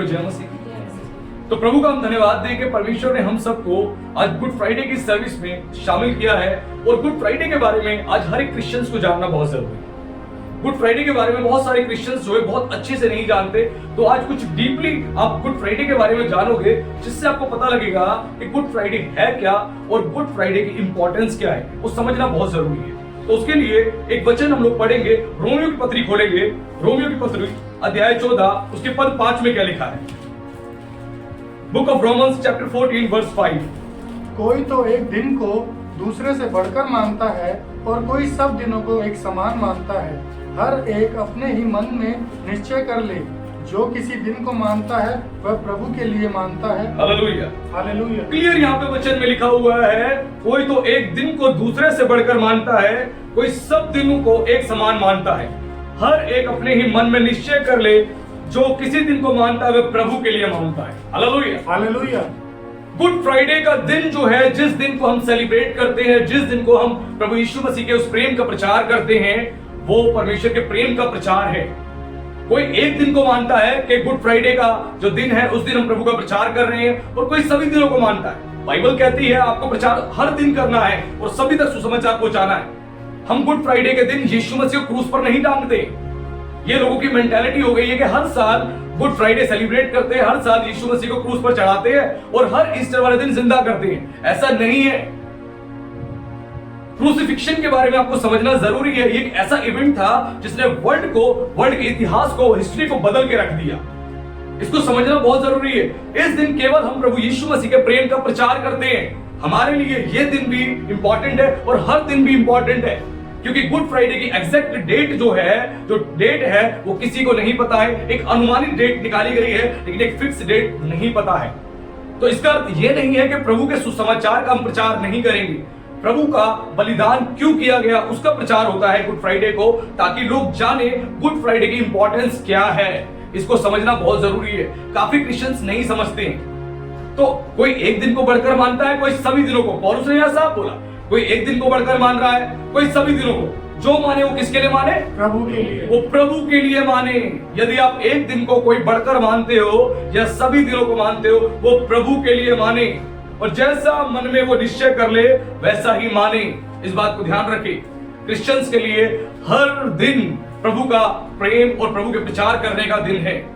बोलो जय मसीह की। तो प्रभु का हम धन्यवाद दें कि परमेश्वर ने हम सबको आज गुड फ्राइडे की सर्विस में शामिल किया है। और गुड फ्राइडे के बारे में आज हर एक क्रिश्चियंस को जानना बहुत जरूरी है। गुड फ्राइडे के बारे में बहुत सारे क्रिश्चियंस जो है बहुत अच्छे से नहीं जानते, तो आज कुछ डीपली आप गुड फ्राइडे के बारे में जानोगे, जिससे आपको पता लगेगा कि गुड फ्राइडे है क्या और गुड फ्राइडे की इंपॉर्टेंस क्या है, वो समझना बहुत जरूरी है। तो उसके लिए एक वचन हम लोग पढ़ेंगे, रोमियो की पत्री खोलेंगे, रोमियो की पत्री अध्याय 14 उसके पद 5 में क्या लिखा है। Book of Romans chapter 14 verse 5। कोई तो एक दिन को दूसरे से बढ़कर मानता है और कोई सब दिनों को एक समान मानता है। हर एक अपने ही मन में निश्चय कर ले, जो किसी दिन को मानता है वह प्रभु के लिए मानता है। Hallelujah, hallelujah. क्लियर यहाँ पे वचन में लिखा हुआ है, कोई तो एक दिन को दूसरे से बढ़कर मानता है, कोई सब दिनों को एक समान मानता है। हर एक अपने ही मन में निश्चय कर ले, जो किसी दिन को मानता है वह प्रभु के लिए मानता है। Hallelujah, hallelujah. गुड फ्राइडे का दिन जो है, जिस दिन को हम सेलिब्रेट करते हैं, जिस दिन को हम प्रभु यीशु मसीह के उस प्रेम का प्रचार करते हैं, वो परमेश्वर के प्रेम का प्रचार है। कोई एक दिन को मानता है कि गुड फ्राइडे का जो दिन है उस दिन हम प्रभु का प्रचार कर रहे हैं, और कोई सभी दिनों को मानता है। बाइबल कहती है आपको प्रचार हर दिन करना है और सभी तक सुसमाचार पहुंचाना है। हम गुड फ्राइडे के दिन यीशु मसीह को क्रूस पर नहीं टांगते। ये लोगों की मेंटालिटी हो गई है कि हर साल गुड फ्राइडे सेलिब्रेट करते हैं, हर साल यीशु मसीह को क्रूस पर चढ़ाते हैं और हर ईस्टर वाले दिन जिंदा करते हैं। ऐसा नहीं है। क्रूसिफिक्शन के बारे में आपको समझना जरूरी है। ये एक ऐसा इवेंट था जिसने वर्ल्ड के इतिहास को, हिस्ट्री को बदल के रख दिया। इसको समझना बहुत जरूरी है। इस दिन केवल हम प्रभु यीशु मसीह के प्रेम का प्रचार करते हैं। हमारे लिए ये दिन भी इंपॉर्टेंट है और हर दिन भी इंपॉर्टेंट है, क्योंकि गुड फ्राइडे की एग्जैक्ट डेट जो डेट है वो किसी को नहीं पता है। एक अनुमानित डेट निकाली गई है, लेकिन एक फिक्स डेट नहीं पता है। तो इसका अर्थ ये नहीं है कि प्रभु के सुसमाचार का हम प्रचार नहीं करेंगे। प्रभु का बलिदान क्यों किया गया उसका प्रचार होता है गुड फ्राइडे को, ताकि लोग जाने गुड फ्राइडे की इंपॉर्टेंस क्या है। इसको समझना बहुत जरूरी है। काफी क्रिश्चियंस नहीं समझते हैं। तो कोई एक दिन को बढ़कर मानता है, कोई सभी दिनों को। पौलुस ने ऐसा बोला, कोई एक दिन को बढ़कर मान रहा है, कोई सभी दिनों को। जो माने वो किसके लिए माने? प्रभु के लिए। वो प्रभु के लिए माने। यदि आप एक दिन को कोई बढ़कर मानते हो या सभी दिनों को मानते हो, वो प्रभु के लिए माने, और जैसा मन में वो निश्चय कर ले वैसा ही माने। इस बात को ध्यान रखें। क्रिश्चियंस के लिए हर दिन प्रभु का प्रेम और प्रभु के प्रचार करने का दिन है।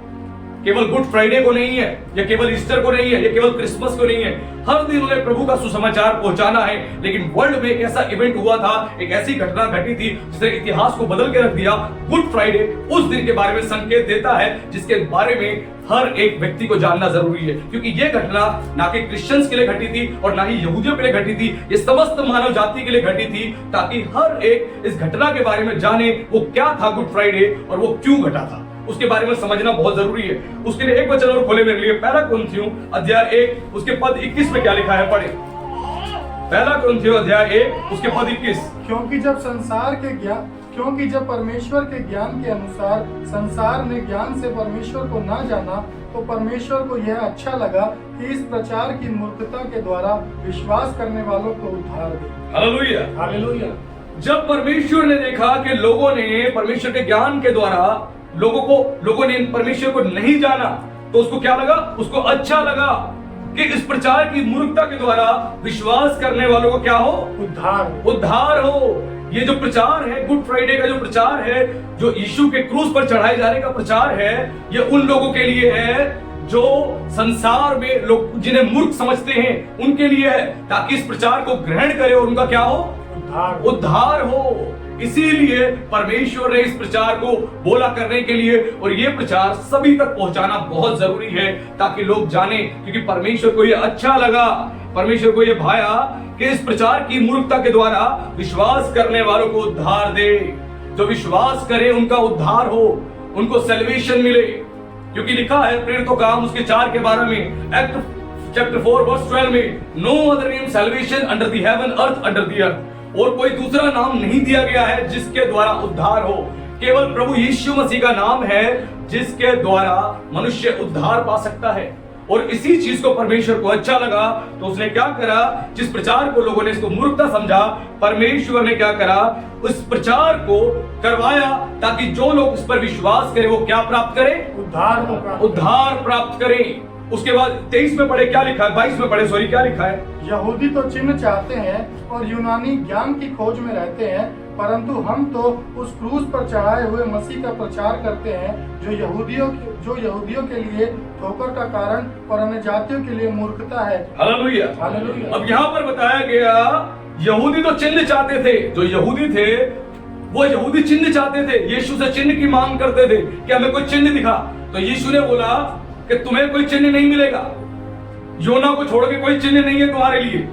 केवल गुड फ्राइडे को नहीं है, या केवल ईस्टर को नहीं है, या केवल क्रिसमस को नहीं है। हर दिन उन्हें प्रभु का सुसमाचार पहुंचाना है। लेकिन वर्ल्ड में एक ऐसा इवेंट हुआ था, एक ऐसी घटना घटी थी जिसने इतिहास को बदल के रख दिया। गुड फ्राइडे उस दिन के बारे में संकेत देता है जिसके बारे में हर एक व्यक्ति को जानना जरूरी है, क्योंकि यह घटना ना कि क्रिश्चियंस के लिए घटी थी और ना ही यहूदियों के लिए घटी थी। ये समस्त मानव जाति के लिए घटी थी, ताकि हर एक इस घटना के बारे में जाने वो क्या था गुड फ्राइडे और वो क्यों घटा था, उसके बारे में समझना बहुत जरूरी है। उसके लिए एक वचन और खोले मेरे लिए, पहला कुरिन्थियों अध्याय 1 उसके पद 21 में क्या लिखा है, पढ़े। पहला कुरिन्थियों अध्याय 1 उसके पद 21। क्योंकि जब परमेश्वर के ज्ञान के अनुसार संसार ने ज्ञान से परमेश्वर को ना जाना, तो परमेश्वर को यह अच्छा लगा कि इस प्रचार की मूर्खता के द्वारा विश्वास करने वालों को उद्धार दे। Hallelujah, hallelujah. जब परमेश्वर ने देखा कि लोगों ने परमेश्वर के ज्ञान के द्वारा लोगों ने परमेश्वर को नहीं जाना, तो उसको क्या लगा? उसको अच्छा लगा कि इस प्रचार की मूर्खता के द्वारा विश्वास करने वालों को क्या हो? उद्धार हो। ये जो प्रचार है, गुड फ्राइडे का जो प्रचार है, जो यीशु के क्रूस पर चढ़ाए जाने का प्रचार है, ये उन लोगों के लिए है जो संसार में लोग जिन्हें मूर्ख समझते हैं, उनके लिए है, ताकि इस प्रचार को ग्रहण करे और उनका क्या हो? उद्धार हो। इसीलिए परमेश्वर ने इस प्रचार को बोला करने के लिए, और ये प्रचार सभी तक पहुंचाना बहुत जरूरी है, ताकि लोग जाने, क्योंकि परमेश्वर को ये अच्छा लगा, परमेश्वर को ये भाया कि इस प्रचार की मूर्खता के द्वारा विश्वास करने वालों को उद्धार दे। जो विश्वास करे उनका उद्धार हो, उनको सैल्वेशन मिले। क्योंकि लिखा है प्रेरितों का काम उसके 4 के 12 में, एक्ट चैप्टर 4 वर्स 12 में, no other name salvation under the heaven earth under the earth, और कोई दूसरा नाम नहीं दिया गया है जिसके द्वारा उद्धार हो। केवल प्रभु यीशु मसीह का नाम है जिसके द्वारा मनुष्य उद्धार पा सकता है। और इसी चीज को परमेश्वर को अच्छा लगा, तो उसने क्या करा, जिस प्रचार को लोगों ने इसको मूर्खता समझा, परमेश्वर ने क्या करा, उस प्रचार को करवाया ताकि जो लोग इस पर विश्वास करें वो क्या प्राप्त करें, उद्धार प्राप्त करें। उसके बाद 23 में पढ़े क्या लिखा है, 22 में पढ़े सॉरी क्या लिखा है, यहूदी तो चिन्ह चाहते हैं और यूनानी ज्ञान की खोज में रहते हैं, परंतु हम तो उस क्रूस पर चढ़ाए हुए मसीह का प्रचार करते हैं जो यहूदियों के लिए ठोकर का कारण और अन्य जातियों के लिए मूर्खता है। हालेलुया। हालेलुया। अब यहाँ पर बताया गया यहूदी तो चिन्ह चाहते थे, जो यहूदी थे वो यहूदी चिन्ह चाहते थे, यीशु से चिन्ह की मांग करते थे कि हमें कोई चिन्ह दिखा। तो यीशु ने बोला कि तुम्हें कोई चिन्ह नहीं मिलेगा, योना को छोड़ के कोई चिन्ह नहीं है तुम्हारे लिए।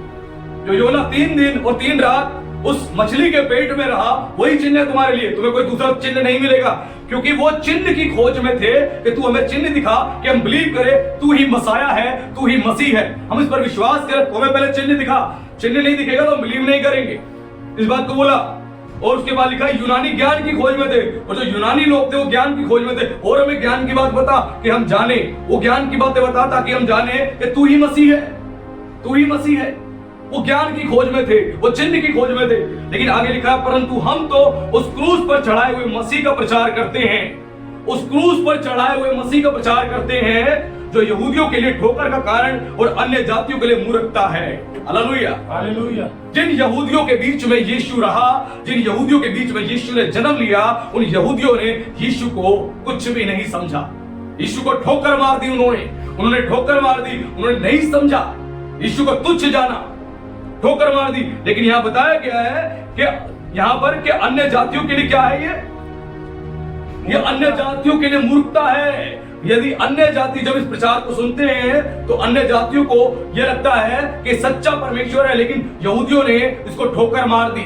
जो योना 3 दिन और 3 रात उस मछली के पेट में रहा, वही चिन्ह है तुम्हारे लिए, तुम्हें कोई दूसरा चिन्ह नहीं मिलेगा, क्योंकि वो चिन्ह की खोज में थे कि तू हमें चिन्ह दिखा कि हम बिलीव करें तू ही मसाया है, तू ही मसीह है, हम इस पर विश्वास करें, तो हमें पहले चिन्ह दिखा। चिन्ह नहीं दिखेगा तो हम बिलीव नहीं करेंगे, इस बात को बोला। और उसके बाद लिखा यूनानी ज्ञान की खोज में थे, और जो यूनानी लोग थे वो ज्ञान की खोज में थे, और हमें ज्ञान की बात बता कि हम जाने, वो ज्ञान की बातें बता ताकि हम जाने कि तू ही मसीह है, तू ही मसीह है। वो ज्ञान की खोज में थे, वो चिन्ह की खोज में थे। लेकिन आगे लिखा है परंतु हम तो उस क्रूस पर चढ़ाए हुए मसीह का प्रचार करते हैं, उस क्रूस पर चढ़ाए हुए मसीह का प्रचार करते हैं जो यहूदियों के लिए ठोकर का कारण और अन्य जातियों के लिए मूर्खता है। हालेलुया। हालेलुया। जिन यहूदियों के बीच में यीशु रहा, जिन यहूदियों के बीच में यीशु ने जन्म लिया, उन यहूदियों ने यीशु को कुछ भी नहीं समझा, यीशु को ठोकर मार दी, उन्होंने ठोकर मार दी, उन्होंने नहीं समझा, यीशु को तुच्छ जाना, ठोकर मार दी। लेकिन यहां बताया गया है कि यहां पर कि अन्य जातियों के लिए क्या है, ये अन्य जातियों के लिए मूर्खता है। यदि अन्य जाति जब इस प्रचार को सुनते हैं तो अन्य जातियों को यह लगता है कि सच्चा परमेश्वर है, लेकिन यहूदियों ने इसको ठोकर मार दी,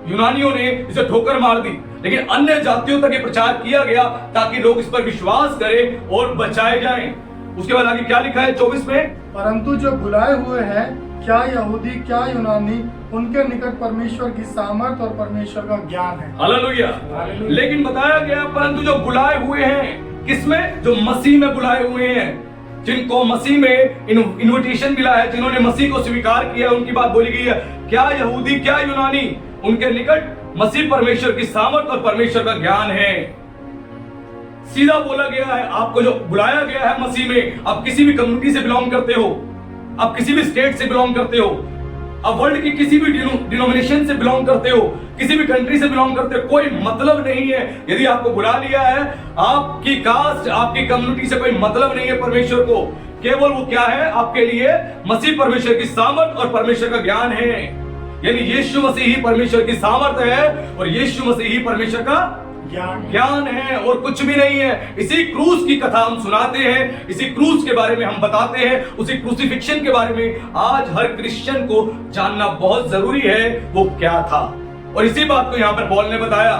यूनानियों ने इसे ठोकर मार दी। लेकिन अन्य जातियों तक ये प्रचार किया गया ताकि लोग इस पर विश्वास करें और बचाए जाएं। उसके बाद आगे क्या लिखा है 24 में, परंतु जो बुलाए हुए हैं, क्या यहूदी क्या यूनानी, उनके निकट परमेश्वर की सामर्थ और परमेश्वर का ज्ञान है। हालेलुया। हालेलुया। लेकिन बताया गया परंतु जो बुलाए हुए हैं, किसमें, जो मसीह में बुलाए हुए हैं, जिनको मसीह में इनविटेशन मिला है, जिन्होंने मसीह को स्वीकार किया, उनकी बात बोली गई है। क्या यहूदी क्या यूनानी, उनके निकट मसीह परमेश्वर की सामर्थ और परमेश्वर का ज्ञान है। सीधा बोला गया है, आपको जो बुलाया गया है मसीह में, आप किसी भी कम्युनिटी से बिलोंग करते हो, आप किसी भी स्टेट से बिलोंग करते हो, आप वर्ल्ड की किसी भी डिनोमिनेशन से बिलोंग करते हो, किसी भी कंट्री से बिलोंग करते हो, कोई मतलब नहीं है। यदि आपको बुला लिया है, आपकी कास्ट, आपकी कम्युनिटी से कोई मतलब नहीं है परमेश्वर को। केवल वो क्या है आपके लिए, मसीह परमेश्वर की सामर्थ और परमेश्वर का ज्ञान है। यानी यीशु मसीह ही परमेश्वर की सामर्थ है और यीशु मसीह ही परमेश्वर का ज्ञान है और कुछ भी नहीं है। इसी क्रूस की कथा हम सुनाते हैं, इसी क्रूस के बारे में हम बताते हैं, उसी क्रूसिफिक्शन के बारे में आज हर क्रिश्चियन को जानना बहुत जरूरी है वो क्या था। और इसी बात को यहाँ पर पॉल ने बताया,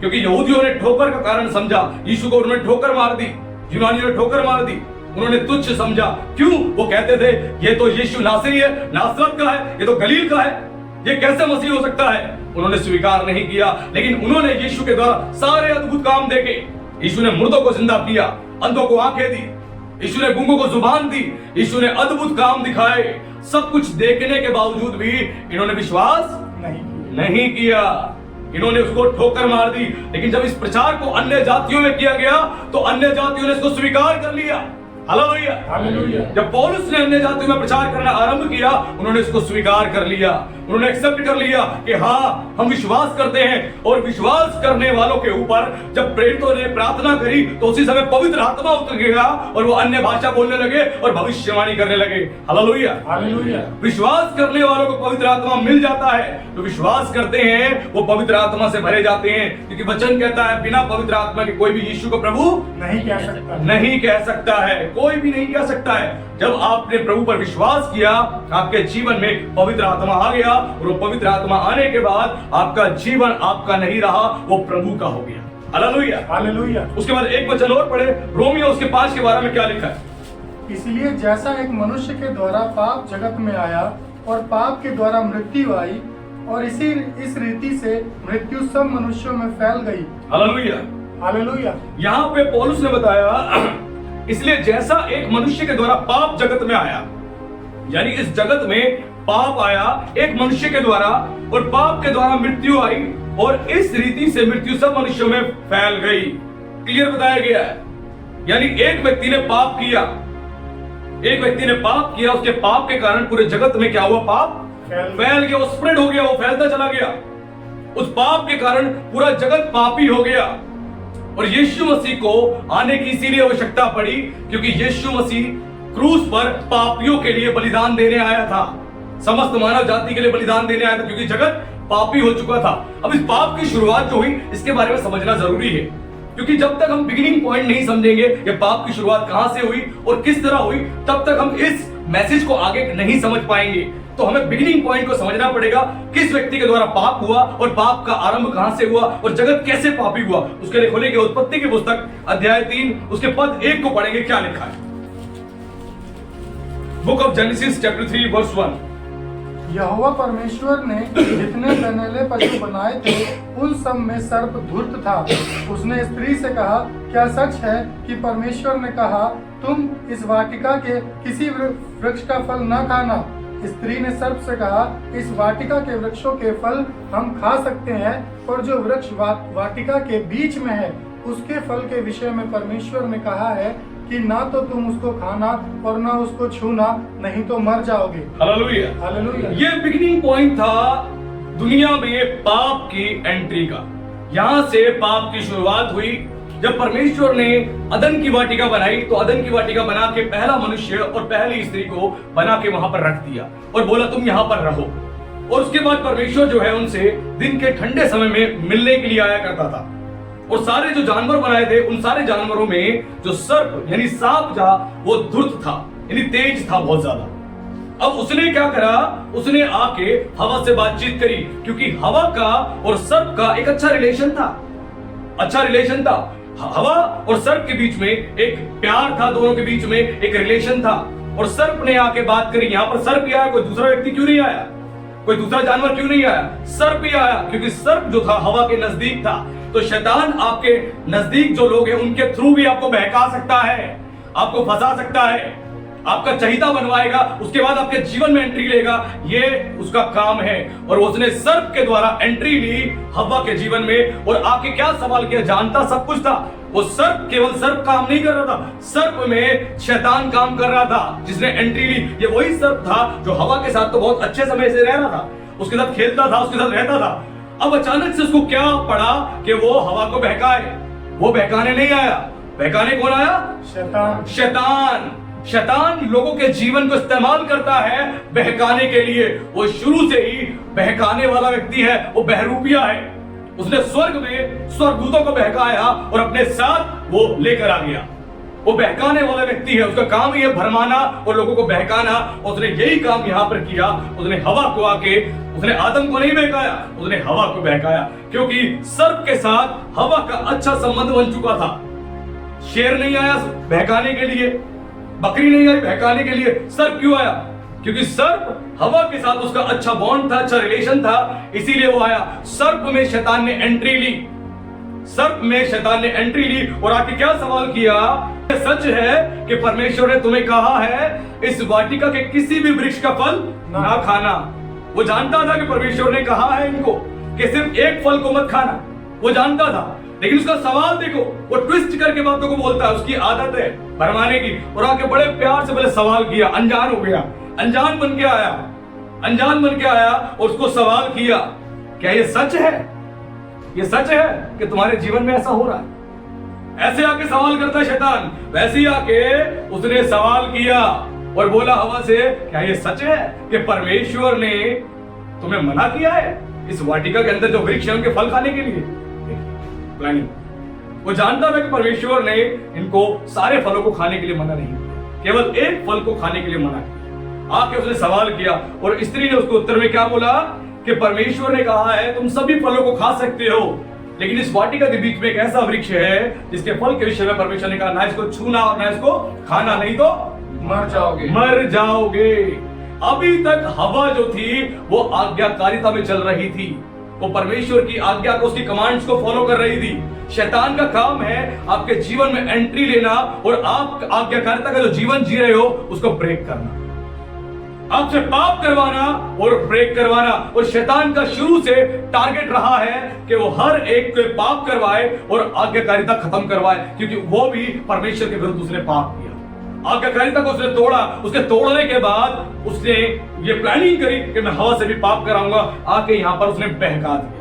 क्योंकि यहूदियों ने ठोकर का कारण समझा, यीशु को उन्होंने ठोकर मार दी, यूनानियों ने ठोकर मार दी, उन्होंने तुच्छ समझा। क्यों? वो कहते थे ये तो यीशु नासरी है, नासरत का है, ये तो गलील का है, ये कैसे मसीह हो सकता है। उन्होंने स्वीकार नहीं किया, लेकिन उन्होंने यीशु के द्वारा सारे अद्भुत काम देखे। यीशु ने मुर्दों को जिंदा किया, अंधों को आंखें दी, यीशु ने गूंगों को जुबान दी, यीशु ने अद्भुत काम दिखाए। सब कुछ देखने के बावजूद भी इन्होंने विश्वास नहीं किया, इन्होंने उसको ठोकर मार दी। लेकिन जब इस प्रचार को अन्य जातियों में किया गया तो अन्य जातियों ने इसको स्वीकार कर लिया। हालेलुया। हालेलुया। जब पौलुस ने अन्य जातियों में प्रचार करना आरंभ किया, उन्होंने इसको स्वीकार कर लिया, उन्होंने एक्सेप्ट कर लिया कि हाँ हम विश्वास करते हैं। और विश्वास करने वालों के ऊपर जब प्रेरितों ने प्रार्थना करी तो उसी समय पवित्र आत्मा उतर गया और वो अन्य भाषा बोलने लगे और भविष्यवाणी करने लगे। हालेलुया। हालेलुया। विश्वास करने वालों को पवित्र आत्मा मिल जाता है, जो विश्वास करते हैं वो पवित्र आत्मा से भरे जाते हैं, क्योंकि वचन कहता है बिना पवित्र आत्मा के कोई भी यीशु को प्रभु नहीं कह सकता है, कोई भी नहीं कह सकता है। जब आपने प्रभु पर विश्वास किया, आपके जीवन में पवित्र आत्मा आ गया और वो पवित्र आत्मा आने के बाद आपका जीवन आपका नहीं रहा, वो प्रभु का हो गया। हालेलुया। हालेलुया। उसके बाद एक वचन और पढ़े, रोमियो उसके 5 के 12 में क्या लिखा है। इसलिए जैसा एक मनुष्य के द्वारा पाप जगत में आया और पाप के द्वारा मृत्यु आई, और इस रीति से मृत्यु सब मनुष्यों में फैल गई। हालेलुया। हालेलुया। यहाँ पे पौलुस ने बताया इसलिए जैसा एक मनुष्य के द्वारा पाप जगत में आया, यानी इस जगत में पाप आया एक मनुष्य के द्वारा, और पाप के द्वारा मृत्यु आई, और इस रीति से मृत्यु सब मनुष्यों में फैल गई। क्लियर बताया गया है। यानी एक व्यक्ति ने पाप किया, एक व्यक्ति ने पाप किया, उसके पाप के कारण पूरे जगत में क्या हुआ? पाप फैल गया, वो स्प्रेड हो गया, वो फैलता चला गया। उस पाप के कारण पूरा जगत पापी हो गया। और यीशु मसीह को आने की इसीलिए आवश्यकता पड़ी क्योंकि यीशु मसीह क्रूस पर पापियों के लिए बलिदान देने आया था, समस्त मानव जाति के लिए बलिदान देने आया था, क्योंकि जगत पापी हो चुका था। अब इस पाप की शुरुआत जो हुई इसके बारे में समझना जरूरी है, क्योंकि जब तक हम बिगिनिंग पॉइंट नहीं समझेंगे कि पाप की शुरुआत कहां से हुई और किस तरह हुई, तब तक हम इस मैसेज को आगे नहीं समझ पाएंगे। तो हमें बिगिनिंग पॉइंट को समझना पड़ेगा, किस व्यक्ति के द्वारा पाप हुआ और पाप का आरंभ कहां से हुआ और जगत कैसे पापी हुआ। उसके लिए खोलेंगे उत्पत्ति की पुस्तक अध्याय 3 उसके पद 1 को पढ़ेंगे। क्या लिखा है? Book of Genesis chapter 3 verse 1। यहोवा परमेश्वर ने जितने नन्हेले पशु बनाए थे उन सब में सर्प धूर्त था। उसने स्त्री से कहा, क्या सच है कि परमेश्वर ने कहा तुम इस वाटिका के किसी वृक्ष का फल न खाना? स्त्री ने सर्प से कहा, इस वाटिका के वृक्षों के फल हम खा सकते हैं, और जो वृक्ष वाटिका के बीच में है उसके फल के विषय में परमेश्वर ने कहा है कि ना तो तुम उसको खाना और ना उसको छूना, नहीं तो मर जाओगे। Hallelujah, hallelujah. ये बिगिनिंग पॉइंट था दुनिया में पाप की एंट्री का। यहां से पाप की शुरुआत हुई। जब परमेश्वर ने अदन की वाटिका बनाई तो अदन की वाटिका बना के पहला मनुष्य और पहली स्त्री को बना के वहां पर रख दिया और बोला तुम यहां पर रहो। और उसके बाद परमेश्वर जो है उनसे दिन के ठंडे समय में मिलने के लिए आया करता था। और सारे जो जानवर बनाए थे उन सारे जानवरों में जो सर्प यानी सांप था वो धूर्त था, यानी तेज था बहुत ज्यादा। अब उसने क्या करा? उसने आके हवा से बातचीत करी, क्योंकि हवा का और सर्प का एक अच्छा रिलेशन था, अच्छा रिलेशन था। हवा और सर्प के बीच में एक प्यार था, दोनों के बीच में एक रिलेशन था। और सर्प ने आके बात करी। यहां पर सर्प ही आया, कोई दूसरा व्यक्ति क्यों नहीं आया? कोई दूसरा जानवर क्यों नहीं आया? सर्प ही आया, क्योंकि सर्प जो था हवा के नजदीक था। तो शैतान आपके नजदीक जो लोग हैं उनके थ्रू भी आपको बहका सकता है, आपको फंसा सकता है, आपका चहिता बनवाएगा, उसके बाद आपके जीवन में एंट्री लेगा। ये उसका काम है। और उसने सर्प के द्वारा एंट्री ली हव्वा के जीवन में और आके क्या सवाल किया? जानता सब कुछ था। वो सर्प केवल सर्प काम नहीं कर रहा था, सर्प में शैतान काम कर रहा था जिसने एंट्री ली। ये वही सर्प था जो हवा के साथ तो बहुत अच्छे समय से रह रहा था, उसके साथ खेलता था, उसके साथ रहता था। अब अचानक से उसको क्या पड़ा कि वो हवा को बहकाए। वो बहकाने नहीं आया। बहकाने कौन आया? शैतान। शैतान। शैतान लोगों के जीवन को इस्तेमाल करता है बहकाने के लिए। वो शुरू से ही बहकाने वाला व्यक्ति है, वो बहरूपिया है। उसने स्वर्ग में स्वर्गदूतों को बहकाया और अपने साथ वो लेकर आ गया। वो बहकाने वाला व्यक्ति है, उसका काम ही है भरमाना और लोगों को बहकाना। उसने यही काम यहाँ पर किया। उसने हवा को आके, उसने आदम को नहीं बहकाया, उसने हवा को बहकाया, क्योंकि सर्प के साथ हवा का अच्छा संबंध बन चुका था। शेर नहीं आया बहकाने के लिए, बकरी नहीं आई बहकाने के लिए, सर्प क्यों आया? क्योंकि सर्प हवा के साथ उसका अच्छा बॉन्ड था, अच्छा रिलेशन था, इसीलिए वो आया। सर्प में शैतान ने एंट्री ली, सर्प में शैतान ने एंट्री ली और आके क्या सवाल किया? सच है कि परमेश्वर ने तुम्हें कहा है इस वाटिका के किसी भी वृक्ष का फल ना खाना। वो जानता था कि परमेश्वर ने कहा है इनको कि सिर्फ एक फल को मत खाना, वो जानता था। लेकिन उसका सवाल देखो, वो ट्विस्ट करके बातों को बोलता है, उसकी आदत है भरमाने की। और आके बड़े प्यार से पहले सवाल किया, अनजान हो गया, अनजान बन के आया, अनजान बन के आया और उसको सवाल किया, क्या ये सच है? ये सच है कि तुम्हारे जीवन में ऐसा हो रहा है? ऐसे आके सवाल करता है शैतान। वैसे ही आके उसने सवाल किया और बोला हवा से, क्या ये सच है कि परमेश्वर ने तुम्हें मना किया है इस वाटिका के अंदर जो वृक्ष है उनके फल खाने के लिए? प्लानिंग। वो जानता था कि परमेश्वर ने इनको सारे फलों को खाने के लिए मना नहीं किया, केवल एक फल को खाने के लिए मना किया। आके उसने सवाल किया और स्त्री ने उसको उत्तर में क्या बोला कि परमेश्वर ने कहा है तुम सभी फलों को खा सकते हो, लेकिन इस वाटिका के बीच में एक ऐसा वृक्ष है जिसके फल के विषय में परमेश्वर ने कहा ना इसको छूना और ना इसको खाना, नहीं तो मर जाओगे, मर जाओगे। अभी तक हवा जो थी वो आज्ञाकारिता में चल रही थी, वो परमेश्वर की आज्ञा को, उसकी कमांड्स को फॉलो कर रही थी। शैतान का काम है आपके जीवन में एंट्री लेना और आप आज्ञाकारिता का जो जीवन जी रहे हो उसको ब्रेक करना, आपसे पाप करवाना और ब्रेक करवाना। और शैतान का शुरू से टारगेट रहा है कि वो हर एक को पाप करवाए और आज्ञाकारिता खत्म करवाए, क्योंकि वो भी परमेश्वर के विरुद्ध उसने पाप किया। आज्ञाकारिता को उसने तोड़ा। उसके तोड़ने के बाद उसने ये प्लानिंग करी कि मैं हवा से भी पाप कराऊंगा। आके यहां पर उसने बहका दिया,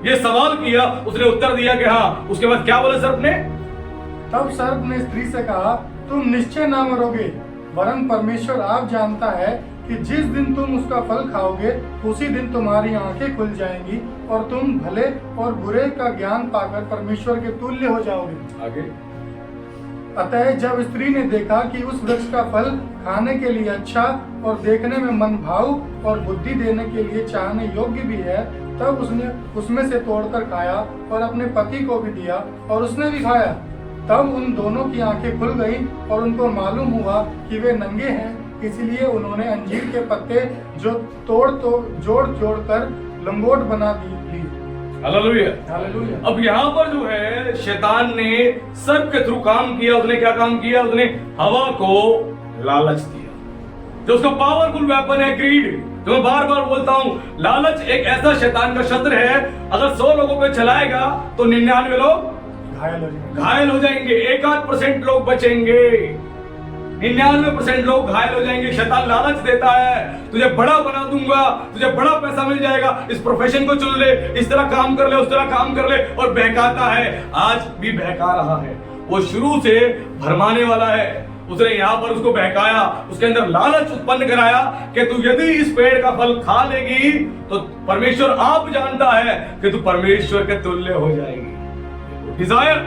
ये सवाल किया, उसने उत्तर दिया कि हाँ। उसके बाद क्या बोला सर्प ने? तब सर्प ने स्त्री से कहा, तुम निश्चय ना मरोगे, वरन परमेश्वर आप जानता है कि जिस दिन तुम उसका फल खाओगे उसी दिन तुम्हारी आंखें खुल जाएंगी और तुम भले और बुरे का ज्ञान पाकर परमेश्वर के तुल्य हो जाओगे। आगे, अतः जब स्त्री ने देखा कि उस वृक्ष का फल खाने के लिए अच्छा और देखने में मन भाव और बुद्धि देने के लिए चाहने योग्य भी है, तब उसने उसमें से तोड़कर खाया और अपने पति को भी दिया और उसने भी खाया। तब उन दोनों की आंखें खुल गई और उनको मालूम हुआ कि वे नंगे हैं, इसलिए उन्होंने अंजीर के पत्ते जो जोड़ कर लंगोट बना ली। हालेलुया। हालेलुया। अब यहाँ पर जो है शैतान ने सर्प के थ्रू काम किया। उसने क्या काम किया? उसने हवा को लालच दिया, जो उसका पावरफुल वेपन है ग्रीड। तो मैं बार बार बोलता हूं, लालच एक ऐसा शैतान का शस्त्र है, अगर 100 लोगों पे चलाएगा तो 99 लोग घायल हो जाएंगे, 1-8% लोग बचेंगे, 99% लोग घायल हो जाएंगे। शैतान लालच देता है, तुझे बड़ा बना दूंगा, तुझे बड़ा पैसा मिल जाएगा, इस प्रोफेशन को चुन ले, इस तरह काम कर ले, उस तरह काम कर ले, और बहकाता है। आज भी बहका रहा है। वो शुरू से भरमाने वाला है। उसने यहाँ पर उसको बहकाया, उसके अंदर लालच उत्पन्न कराया कि तू यदि इस पेड़ का फल खा लेगी तो परमेश्वर आप जानता है कि तू परमेश्वर के तुल्य हो जाएगी। डिजायर,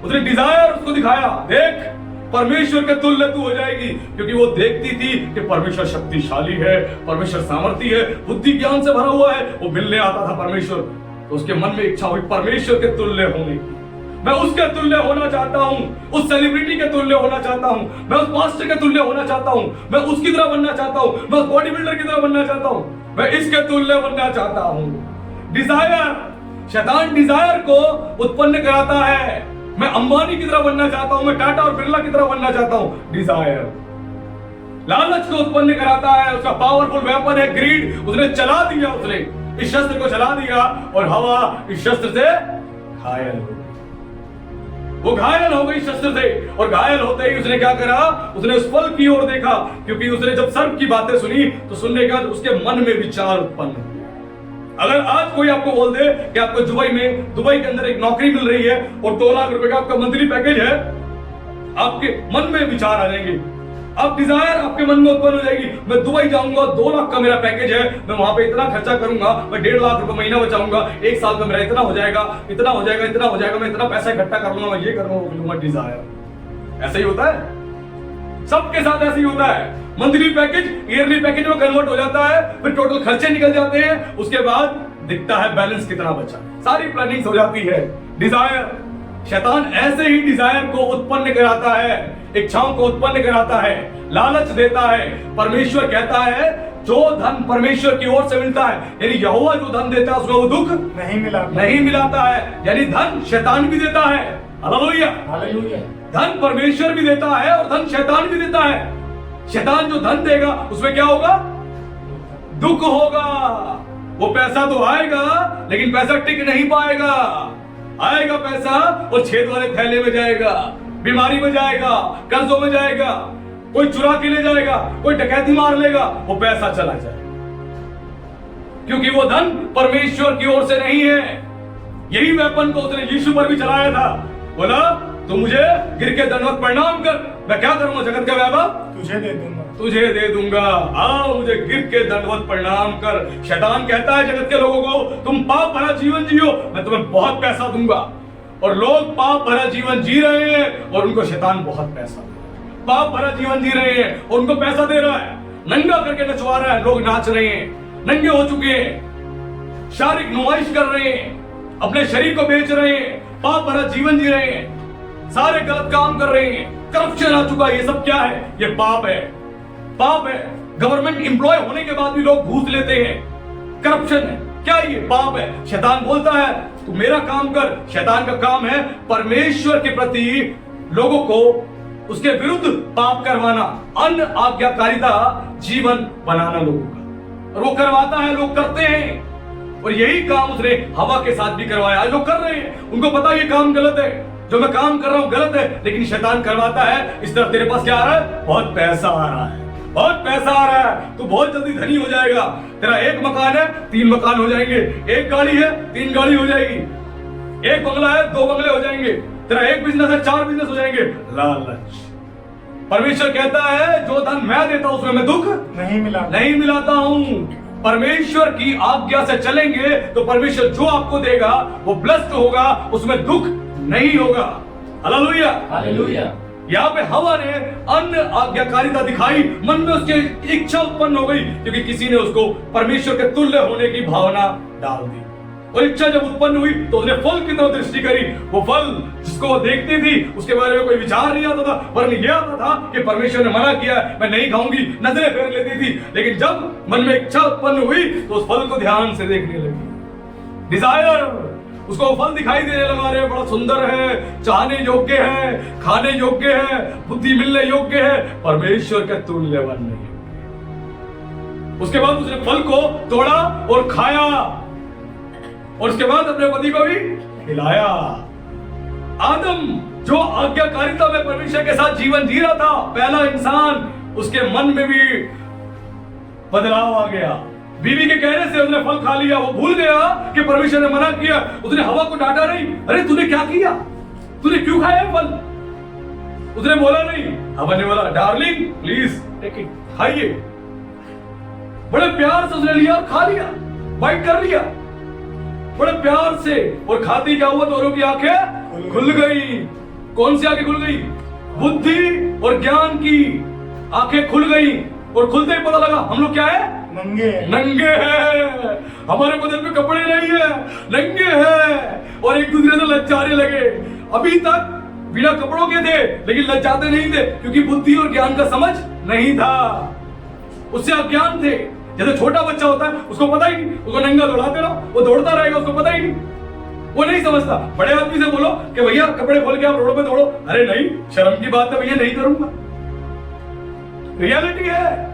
उसने डिजायर उसको दिखाया, देख परमेश्वर के तुल्य तू हो जाएगी, क्योंकि वो देखती थी कि परमेश्वर शक्तिशाली है, परमेश्वर सामर्थी है, बुद्धि ज्ञान से भरा हुआ है। वो मिलने आता था परमेश्वर, तो उसके मन में इच्छा हुई परमेश्वर के तुल्य होने की। मैं उसके तुल्य होना चाहता हूं, उस सेलिब्रिटी के तुल्य होना चाहता हूं, मैं उस पास्टर के तुल्य होना चाहता हूं, मैं उसकी तरह बनना चाहता हूं, मैं उस बॉडी बिल्डर की तरह बनना चाहता हूं, मैं इसके तुल्य बनना चाहता हूं। डिजायर, शैतान डिजायर को उत्पन्न कराता है। मैं अंबानी की तरह बनना चाहता हूं, मैं टाटा और बिरला की तरह बनना चाहता हूं। डिजायर लालच को उत्पन्न कराता है। उसका पावरफुल वेपन है ग्रीड। उसने चला दिया, उसने इस शस्त्र को चला दिया और हवा इस शस्त्र से घायल हो गई। वो घायल हो गई शस्त्र से, और घायल होते ही उसने क्या करा? उसने उस फल की ओर देखा, क्योंकि उसने जब सर्प की बातें सुनी तो सुनने के बाद उसके मन में विचार उत्पन्न हुए। अगर आज कोई आपको बोल दे कि आपको दुबई के अंदर एक नौकरी मिल रही है और 2 लाख रुपए का आपका मंथली पैकेज है, आपके मन में विचार आ जाएंगे, अब डिजायर आपके मन में उत्पन्न हो जाएगी। मैं दुबई जाऊंगा, 2 लाख का मेरा पैकेज है, मैं वहां पे इतना खर्चा करूंगा, मैं 1.5 लाख रुपए महीना बचाऊंगा, 1 साल का मेरा इतना हो जाएगा, इतना हो जाएगा, इतना हो जाएगा, मैं इतना पैसा इकट्ठा कर लूंगा, मैं ये कर लूंगा। डिजायर ऐसा ही होता है, सबके साथ ऐसे ही होता है। मंथली पैकेज ईयरली पैकेज में कन्वर्ट हो जाता है, फिर टोटल खर्चे निकल जाते हैं, उसके बाद दिखता है बैलेंस कितना बचा, सारी प्लानिंग हो जाती है। डिजायर, शैतान ऐसे ही डिजायर को उत्पन्न कराता है, इच्छाओं को उत्पन्न कराता है, लालच देता है। परमेश्वर कहता है जो धन परमेश्वर की ओर से मिलता है, यानी यहोवा जो धन देता है उसमें वो दुख नहीं मिलाता है। यानी धन शैतान भी देता है। Hallelujah, hallelujah. धन परमेश्वर भी देता है और धन शैतान भी देता है। शैतान जो धन देगा उसमें क्या होगा? दुख होगा। वो पैसा तो आएगा लेकिन पैसा टिक नहीं पाएगा। आएगा पैसा और छेद वाले थैले में जाएगा, बीमारी में जाएगा, कर्जों में जाएगा, कोई चुरा के ले जाएगा, कोई डकैती मार लेगा, वो पैसा चला जाएगा, क्योंकि वो धन परमेश्वर की ओर से नहीं है। यही वेपन को उसने यीशु पर भी चलाया था। बोला तू मुझे गिर के दंडवत प्रणाम कर, मैं क्या करूंगा? जगत का वैभव तुझे दे दूंगा। आओ मुझे गिर के दंडवत प्रणाम कर। शैतान कहता है जगत के लोगों को, तुम पाप भरा जीवन जियो, मैं तुम्हें बहुत पैसा दूंगा। और लोग पाप भरा जीवन जी रहे हैं और उनको शैतान बहुत पैसा दे रहा है। पाप भरा जीवन जी रहे हैं और उनको पैसा दे रहा है, नंगा करके नचवा रहा है। लोग नाच रहे हैं, नंगे हो चुके हैं, शारीरिक नुमाइश कर रहे हैं, अपने शरीर को बेच रहे हैं, पाप भरा जीवन जी रहे हैं, सारे गलत काम कर रहे हैं, करप्शन आ चुका है। ये सब क्या है? ये पाप है, पाप है। गवर्नमेंट एम्प्लॉय होने के बाद भी लोग घूस लेते हैं, करप्शन है। क्या ये पाप है? शैतान बोलता है तू मेरा काम कर। शैतान का काम है परमेश्वर के प्रति लोगों को उसके विरुद्ध पाप करवाना, अन आज्ञाकारिता जीवन बनाना लोगों का। और वो करवाता है, लोग करते हैं। और यही काम उसने हवा के साथ भी करवाया। आज लोग कर रहे हैं, उनको पता है ये काम गलत है, जो मैं काम कर रहा हूं गलत है, लेकिन शैतान करवाता है। इस तरफ तेरे पास क्या आ रहा है? बहुत पैसा आ रहा है, बहुत पैसा आ रहा है, तू बहुत जल्दी धनी हो जाएगा। तेरा एक मकान है, 3 मकान हो जाएंगे। एक गाड़ी है, 3 गाड़ी हो जाएगी। एक बंगला है, 2 बंगले हो जाएंगे। तेरा एक बिजनेस है, 4 बिजनेस हो जाएंगे। लालच। परमेश्वर कहता है जो धन मैं देता हूं उसमें मैं दुख नहीं मिलाता हूं। परमेश्वर की आज्ञा से चलेंगे तो परमेश्वर जो आपको देगा वो ब्लेस्ड होगा, उसमें दुख नहीं होगा। Hallelujah, hallelujah. यहाँ पे हवा ने अन्य आज्ञाकारिता दिखाई, मन में उसकी इच्छा उत्पन्न हो गई, क्योंकि किसी ने उसको परमेश्वर के तुल्य होने की भावना डाल दी। और इच्छा जब उत्पन्न हुई तो उसने फल की तरफ दृष्टि करी। वो फल जिसको वो देखती थी उसके बारे में कोई विचार नहीं आता था, वरन ये आता था कि परमेश्वर ने मना किया, मैं नहीं खाऊंगी, नजरें फेर लेती थी। लेकिन जब मन में इच्छा उत्पन्न हुई तो उस फल को ध्यान से देखने लगी। डिजायर, उसको फल दिखाई देने लगा, रे बड़ा सुंदर है, चाहने योग्य है, खाने योग्य है, बुद्धि मिलने योग्य है, परमेश्वर के तुल्यवन नहीं। उसके बाद उसने फल को तोड़ा और खाया, और उसके बाद अपने पति को भी खिलाया। आदम जो आज्ञाकारिता में परमेश्वर के साथ जीवन जी रहा था, पहला इंसान, उसके मन में भी बदलाव आ गया। बीवी के कहने से उसने फल खा लिया, वो भूल गया कि परमेश्वर ने मना किया। उसने हवा को डांटा नहीं, अरे तूने क्या किया, तूने क्यों खाया फल? उसने बोला नहीं, हवा ने बोला डार्लिंग प्लीज टेक इट, खाइए। बड़े प्यार से उसने लिया और खा लिया, बाइट कर लिया बड़े प्यार से। और खाते क्या हुआ, दोनों की आंखें खुल गई। कौन सी आंखें खुल गई? बुद्धि और ज्ञान की आंखें खुल गई। और खुलते ही पता लगा हम लोग क्या है? नंगे हैं। हमारे बदन में कपड़े नहीं है, नंगे हैं। और एक दूसरे से लज्जाने लगे। अभी तक बिना कपड़ों के थे लेकिन लज्जाते नहीं थे, क्योंकि बुद्धि और ज्ञान का समझ नहीं था, उससे अज्ञान थे। जैसे छोटा बच्चा होता है, उसको पता ही नहीं, उसको नंगा दौड़ाते रहो, वो दौड़ता रहेगा, उसको पता ही नहीं, वो नहीं समझता। बड़े आदमी से बोलो कि भैया कपड़े खोल के आप रोड पे दौड़ो, अरे नहीं, शर्म की बात है भैया, नहीं करूंगा। रियलिटी है।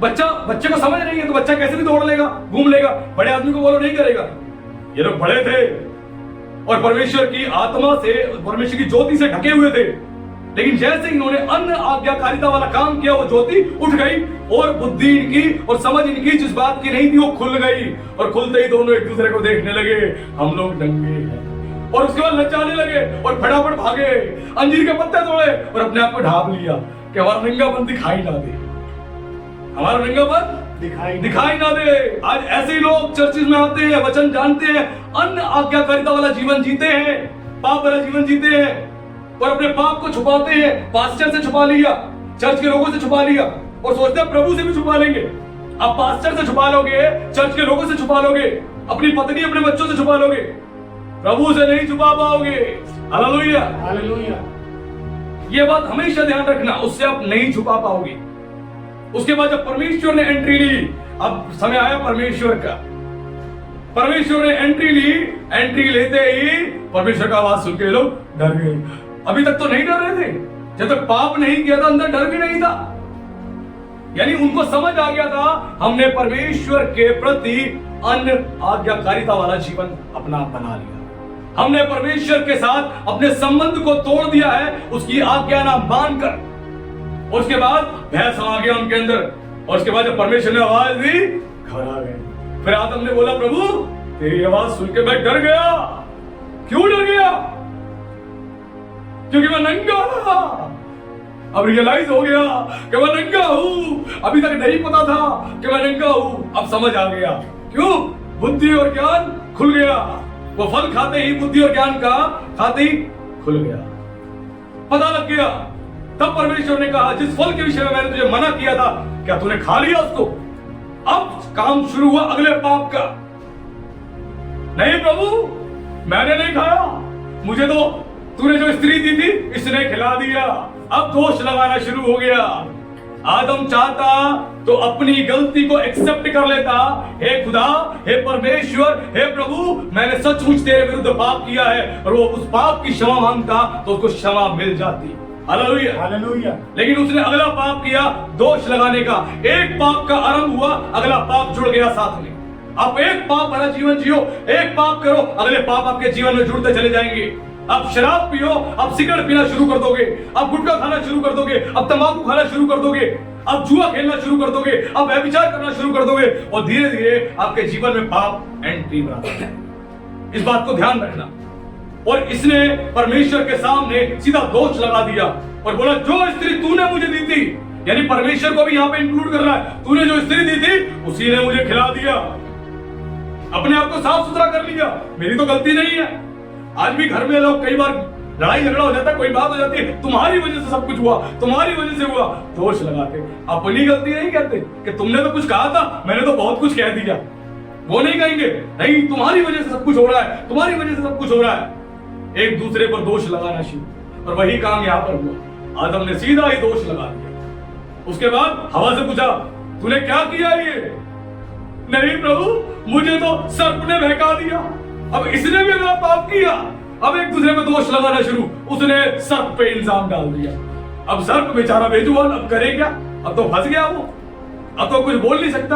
बच्चे को समझ नहीं है तो बच्चा कैसे भी दौड़ लेगा, घूम लेगा। बड़े आदमी को बोलो नहीं करेगा। ये लोग बड़े थे और परमेश्वर की आत्मा से, परमेश्वर की ज्योति से ढके हुए थे, लेकिन जैसे इन्होंने अन्य आज्ञाकारिता वाला काम किया, वो ज्योति उठ गई और बुद्धि इनकी और समझ इनकी जिस बात की नहीं थी वो खुल गई। और खुलते ही दोनों एक दूसरे को देखने लगे, हम लोग नंगे हैं। और उसके बाद लज्जाने लगे और फटाफट भागे, अंजीर के पत्ते तोड़े और अपने आप को ढांप लिया कि हमारा नंगापन दिखाई ना दे, हमारा नंगापन दिखाई ना दे। आज ऐसे ही लोग चर्चिस में आते हैं, वचन जानते हैं, अन्य आज्ञाकारिता वाला जीवन जीते हैं, पाप वाला जीवन जीते हैं और अपने पाप को छुपाते हैं। पास्टर से छुपा लिया, चर्च के लोगों से छुपा लिया और सोचते हैं प्रभु से भी छुपा लेंगे। अब पास्टर से छुपा लोगे, चर्च के लोगों से छुपा लोगे, अपनी पत्नी अपने बच्चों से छुपा लोगे, प्रभु से नहीं छुपा पाओगे। Hallelujah, hallelujah. ये बात हमेशा ध्यान रखना, उससे आप नहीं छुपा पाओगे। उसके बाद जब परमेश्वर ने एंट्री ली, अब समय आया परमेश्वर का। परमेश्वर ने एंट्री ली, एंट्री लेते ही परमेश्वर का आवाज सुन के लोग डर गए। अभी तक तो नहीं डर रहे थे, जब तक पाप नहीं किया था अंदर डर भी नहीं था। यानी उनको समझ आ गया था हमने परमेश्वर के प्रति अन्य आज्ञाकारिता वाला जीवन अपना बना लिया, हमने परमेश्वर के साथ अपने संबंध को तोड़ दिया है, उसकी आज्ञा ना मानकर। और उसके बाद भय समा गया उनके अंदर। और उसके बाद जब परमेश्वर ने आवाज दी, घबरा गए। फिर आदम ने बोला प्रभु तेरी आवाज सुन के मैं डर गया। क्यों डर गया? क्योंकि मैं नंगा था। अब रियलाइज हो गया कि मैं नंगा हूं, अभी तक नहीं पता था कि मैं नंगा हूं, अब समझ आ गया। क्यों? बुद्धि और ज्ञान खुल गया। वो फल खाते ही बुद्धि और ज्ञान का खाते ही खुल गया, पता लग गया। तब परमेश्वर ने कहा जिस फल के विषय में मैंने तुझे मना किया था, क्या तूने खा लिया उसको? अब काम शुरू हुआ अगले पाप का। नहीं प्रभु, मैंने नहीं खाया, मुझे तो तूने जो स्त्री दी थी इसने खिला दिया। अब दोष लगाना शुरू हो गया। आदम चाहता तो अपनी गलती को एक्सेप्ट कर लेता, हे खुदा, हे परमेश्वर, हे प्रभु, मैंने सचमुच तेरे विरुद्ध पाप किया है, और वो उस पाप की क्षमा मांगता तो उसको क्षमा मिल जाती। Hallelujah, hallelujah. लेकिन उसने अगला पाप किया, दोष लगाने का। एक पाप का आरंभ हुआ, अगला पाप जुड़ गया साथ में। आप एक पाप भरा जीवन जियो, एक पाप करो, अगले पाप आपके जीवन में जुड़ते चले जाएंगे। आप शराब पियो, आप सिगरेट पीना शुरू कर दोगे, आप गुटखा खाना शुरू कर दोगे, आप तंबाकू खाना शुरू कर दोगे, आप जुआ खेलना शुरू कर दोगे, आप व्यभिचार करना शुरू कर दोगे, और धीरे धीरे आपके जीवन में पाप एंट्री बनाता है। इस बात को ध्यान रखना। और इसने परमेश्वर के सामने सीधा दोष लगा दिया और बोला, जो स्त्री तूने मुझे दी थी, यानी परमेश्वर को भी यहां पे इंक्लूड कर रहा है, तूने जो स्त्री दी थी उसी ने मुझे खिला दिया। अपने आप को साफ सुथरा कर लिया, मेरी तो गलती नहीं है। आज भी घर में लोग कई बार लड़ाई झगड़ा हो जाता है, कोई बात हो जाती है, तुम्हारी वजह से सब कुछ हुआ, तुम्हारी वजह से हुआ, दोष लगाते। अपनी गलती नहीं कहते कि तुमने तो कुछ कहा था, मैंने तो बहुत कुछ कह दिया। वो नहीं कहेंगे, नहीं तुम्हारी वजह से सब कुछ हो रहा है, तुम्हारी वजह से सब कुछ हो रहा है। एक दूसरे पर दोष लगाना शुरू, और वही काम यहां पर हुआ। आदम ने सीधा ही दोष लगा दिया। उसके बाद हवा से पूछा, तूने क्या किया ये? नहीं प्रभु, मुझे तो सर्प ने बहका दिया। अब इसने भी मेरा पाप किया। अब एक दूसरे में दोष लगाना शुरू, उसने सर्प पे इल्जाम डाल दिया। अब सर्प बेचारा बेजुबान, अब करे क्या? अब तो फंस गया वो, अब तो कुछ बोल नहीं सकता।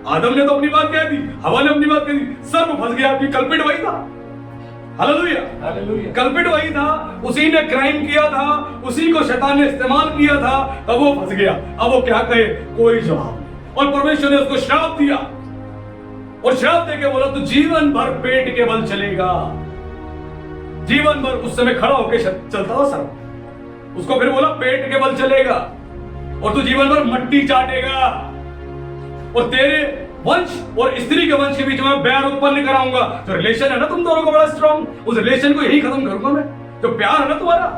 आदम ने तो अपनी बात कह दी, हवा ने अपनी बात कह दी, सर्प फंस गया। आपकी कल्पिट वही था। Hallelujah, hallelujah. कल्पिट वही था, उसी ने क्राइम किया था, उसी को शैतान ने इस्तेमाल किया था, तब वो फंस गया। अब वो क्या कहे? कोई जवाब नहीं। और परमेश्वर ने उसको श्राप दिया, और श्राप देके बोला, तू जीवन भर पेट के बल चलेगा। जीवन भर उस समय खड़ा होकर चलता था सर्प, उसको फिर बोला पेट के बल चलेगा, और तू जीवन भर मट्टी चाटेगा, और तेरे वंश और स्त्री के वंश के बीच में बैर उत्पन्न कराऊंगा। जो रिलेशन है ना तुम दोनों का बड़ा स्ट्रॉन्ग, उस रिलेशन को यही खत्म करूंगा मैं। जो प्यार है ना तुम्हारा,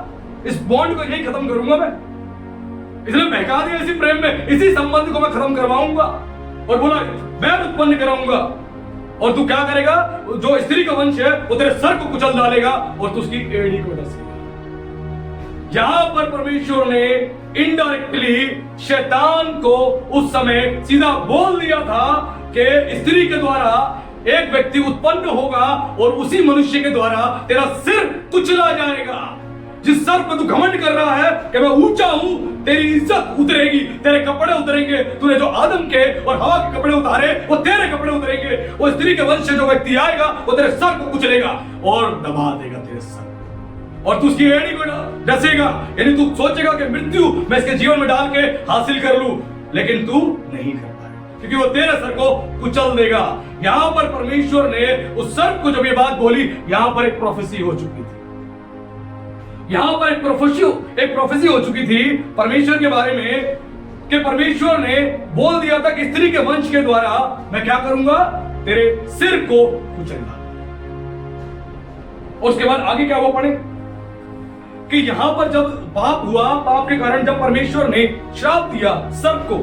इस बॉन्ड को यही खत्म करूंगा मैं। इसने बहका दिया, इसी प्रेम में, इसी संबंध को मैं खत्म करवाऊंगा, और बोला बैर उत्पन्न कराऊंगा। और तू क्या करेगा? जो स्त्री का वंश है वो तेरे सर को कुचल डालेगा, और तू उसकी एड़ी को डसेगा। यहां पर परमेश्वर ने इनडायरेक्टली शैतान को उस समय सीधा बोल दिया था कि स्त्री के द्वारा एक व्यक्ति उत्पन्न होगा, और उसी मनुष्य के द्वारा तेरा सिर कुचला जाएगा। जिस सर पर तू घमंड कर रहा है कि मैं ऊंचा हूं, तेरी इज्जत उतरेगी, तेरे कपड़े उतरेंगे। तूने जो आदम के और हवा के कपड़े उतारे, वो तेरे कपड़े उतरेंगे। वो स्त्री के वंश से जो व्यक्ति आएगा, वो तेरे सर को कुचलेगा और दबा देगा तेरे सर, और तू उसकी एड़ी को डसेगा। यानी तू सोचेगा कि मृत्यु मैं इसके जीवन में डाल के हासिल कर लूं, लेकिन तू नहीं कर पाएगा, क्योंकि वो तेरे सर को कुचल देगा। यहां पर परमेश्वर ने उस सर्प को जब ये बात बोली, यहां पर एक प्रोफेसी हो चुकी थी। यहां पर एक प्रोफेसी हो चुकी थी परमेश्वर के बारे में, कि परमेश्वर ने बोल दिया था कि स्त्री के वंश के द्वारा मैं क्या करूंगा? तेरे सिर को कुचलूंगा। उसके बाद आगे क्या वो पढ़े कि यहां पर जब पाप हुआ, पाप के कारण जब परमेश्वर ने श्राप दिया सर्प को,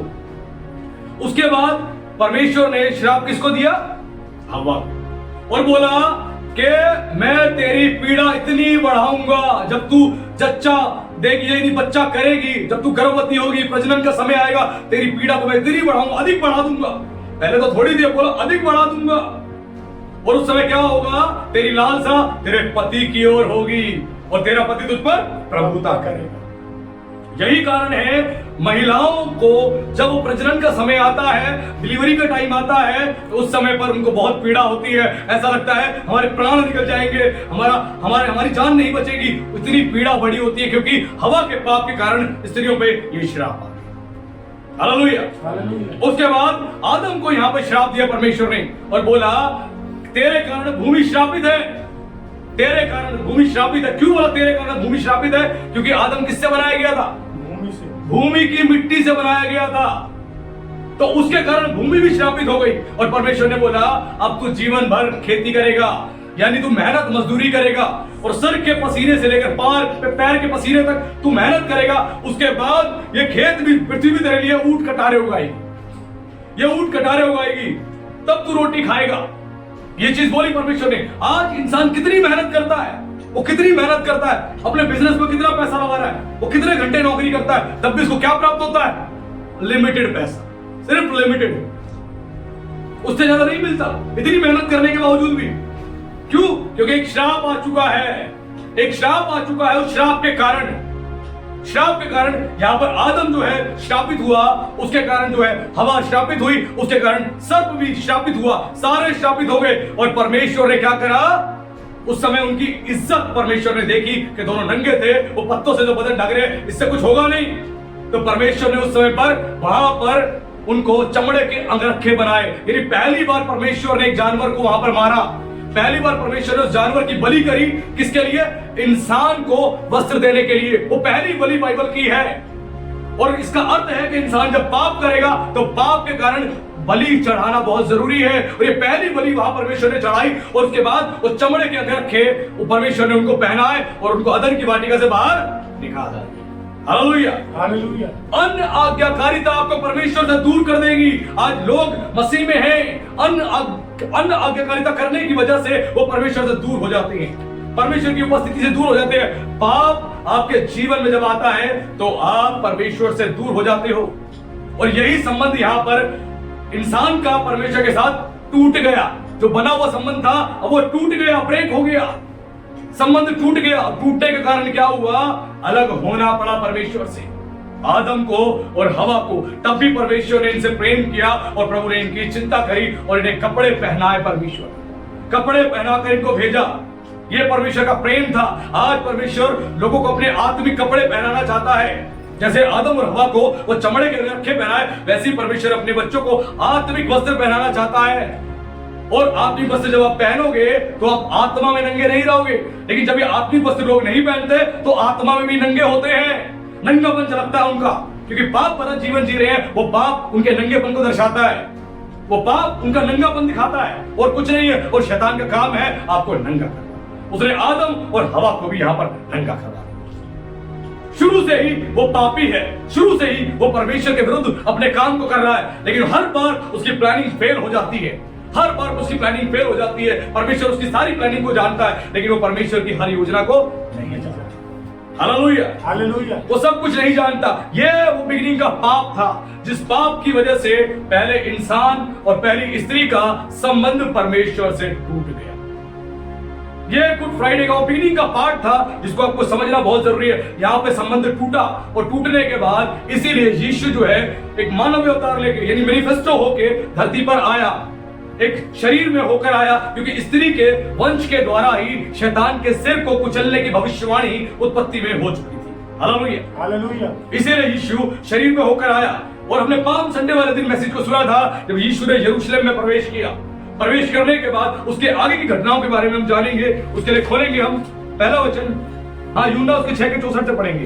उसके बाद परमेश्वर ने श्राप किसको दिया? हवा। और बोला कि मैं तेरी पीड़ा इतनी बढ़ाऊंगा, जब तू जच्चा देगी, यदि बच्चा करेगी, जब तू गर्भवती होगी, प्रजनन का समय आएगा, तेरी पीड़ा को मैं इतनी बढ़ाऊंगा, अधिक बढ़ा दूंगा। पहले तो थोड़ी देर बोला, अधिक बढ़ा दूंगा। और उस समय क्या होगा? तेरी लालसा तेरे पति की ओर होगी, और तेरा पति तुझ पर प्रभुता करेगा। यही कारण है महिलाओं को जब वो प्रजनन का समय आता है, डिलीवरी का टाइम आता है, तो उस समय पर उनको बहुत पीड़ा होती है। ऐसा लगता है हमारे प्राण निकल जाएंगे, हमारी जान नहीं बचेगी। इतनी पीड़ा बड़ी होती है, क्योंकि हवा के पाप के कारण स्त्रियों पे ये श्राप आ गया। हालेलुया। उसके बाद आदम को यहाँ पे श्राप दिया परमेश्वर ने, और बोला तेरे कारण भूमि श्रापित है। तेरे कारण भूमि श्रापित है। क्यों बोला तेरे कारण भूमि श्रापित है? क्योंकि आदम किससे बनाया गया था? भूमि से। भूमि की मिट्टी से बनाया गया था, तो उसके कारण भूमि भी श्रापित हो गई। और परमेश्वर ने बोला अब तू जीवन भर खेती करेगा, यानी तू मेहनत मजदूरी करेगा, और सर के पसीने से लेकर पैर के पसीने तक तू मेहनत करेगा। उसके बाद ये खेत भी, पृथ्वी भी तेरे लिए ऊंट कटारे उगाएगी। ये ऊंट कटारे उगाएगी, तब तू रोटी खाएगा। ये चीज बोली परमेश्वर ने। आज इंसान कितनी मेहनत करता है, वो कितनी मेहनत करता है, अपने बिजनेस में कितना पैसा लगा रहा है, वो कितने घंटे नौकरी करता है, तब भी उसको क्या प्राप्त होता है? लिमिटेड पैसा। सिर्फ लिमिटेड, उससे ज्यादा नहीं मिलता इतनी मेहनत करने के बावजूद भी। क्यों? क्योंकि एक श्राप आ चुका है, एक श्राप आ चुका है। उस श्राप के कारण यहां पर आदम जो है श्रापित हुआ, उसके कारण जो है हवा श्रापित हुई, उसके कारण सर्प भी श्रापित हुआ, सारे श्रापित हो गए। और परमेश्वर ने क्या करा? उस समय उनकी इज्जत परमेश्वर ने देखी कि दोनों नंगे थे, वो पत्तों से जो बदन ढक रहे, इससे कुछ होगा नहीं। तो परमेश्वर ने उस समय पर वहां पर उनको चमड़े के अंगरखे बनाए। यानी पहली बार परमेश्वर ने एक जानवर को वहां पर मारा, पहली बार परमेश्वर ने उस जानवर की बलि करी। किसके लिए? इंसान को वस्त्र देने के लिए। वो पहली बलि बाइबल की है। और इसका अर्थ है कि इंसान जब पाप करेगा तो पाप के कारण बलि चढ़ाना बहुत जरूरी है। और ये पहली बलि वहां परमेश्वर ने चढ़ाई, और उसके बाद वो चमड़े के अंगरखे वो परमेश्वर ने उनको पहनाए और उनको अदन की वाटिका से बाहर निकाला। Hallelujah, hallelujah. अन्य आज्ञाकारिता आपको परमेश्वर से दूर कर देगी। आज लोग मसीह में हैं, अन्य आज्ञाकारिता करने की वजह से वो परमेश्वर से दूर हो जाते हैं, परमेश्वर की उपस्थिति से दूर हो जाते हैं। पाप आपके जीवन में जब आता है तो आप परमेश्वर से दूर हो जाते हो। और यही संबंध यहां पर इंसान का परमेश्वर के साथ टूट गया। जो बना हुआ संबंध था अब वो टूट गया, ब्रेक हो गया, संबंध टूट गया। टूटने के कारण क्या हुआ? अलग होना पड़ा परमेश्वर से, आदम को और हवा को। तब भी परमेश्वर ने इनसे प्रेम किया और प्रभु ने इनकी चिंता करी और इन्हें कपड़े पहनाए। परमेश्वर कपड़े पहनाकर इनको भेजा। यह परमेश्वर का प्रेम था। आज परमेश्वर लोगों को अपने आत्मिक कपड़े पहनाना चाहता है। जैसे आदम और हवा को वो चमड़े के अंगरखे पहनाए, वैसे ही परमेश्वर अपने बच्चों को आत्मिक वस्त्र पहनाना चाहता है। और आत्मिक वस्त्र जब आप पहनोगे तो आप आत्मा में नंगे नहीं रहोगे। लेकिन जब ये आत्मिक वस्त्र लोग नहीं पहनते तो आत्मा में भी नंगे होते हैं, नंगापन झलकता है उनका, क्योंकि पाप भरा जीवन जी रहे हैं। वो पाप उनके नंगेपन को दर्शाता है, वो पाप उनका नंगापन दिखाता है और कुछ नहीं है। और शैतान का काम है आपको नंगा करना। उसने आदम और हवा को भी यहां पर नंगा करवा। शुरू से ही वो पापी है, शुरू से ही वो परमेश्वर के विरुद्ध अपने काम को कर रहा है। लेकिन हर बार उसकी प्लानिंग फेल हो जाती है, हर बार उसकी प्लानिंग फेल हो जाती है। परमेश्वर उसकी सारी प्लानिंग को जानता है, लेकिन वो परमेश्वर की हर योजना को नहीं जानता। Hallelujah, hallelujah. वो सब कुछ नहीं जानता। ये वो बिगिनिंग का पाप था, जिस पाप की वजह से पहले इंसान और पहली स्त्री का संबंध परमेश्वर से टूट गया। ये गुड फ्राइडे का बिगिनिंग का पार्ट था, जिसको आपको समझना बहुत जरूरी है। यहाँ पे संबंध टूटा और टूटने के बाद इसीलिए यीशु जो है एक मानव अवतार लेके, यानी मैनिफेस्टो होके धरती पर आया, एक शरीर में होकर आया, क्योंकि स्त्री के वंश के द्वारा ही शैतान के सिर को कुचलने की भविष्यवाणी उत्पत्ति में हो चुकी थी। Hallelujah, hallelujah. इसीलिए यीशु शरीर में होकर आया। और हमने पाम संडे वाले दिन मैसेज को सुना था, जब यीशु ने यरूशलेम में प्रवेश किया। प्रवेश करने के बाद उसके आगे की घटनाओं के बारे में हम जानेंगे। उसके लिए खोलेंगे हम पहला वचन, हाँ, यूहन्ना उसके 6:64 से पढ़ेंगे।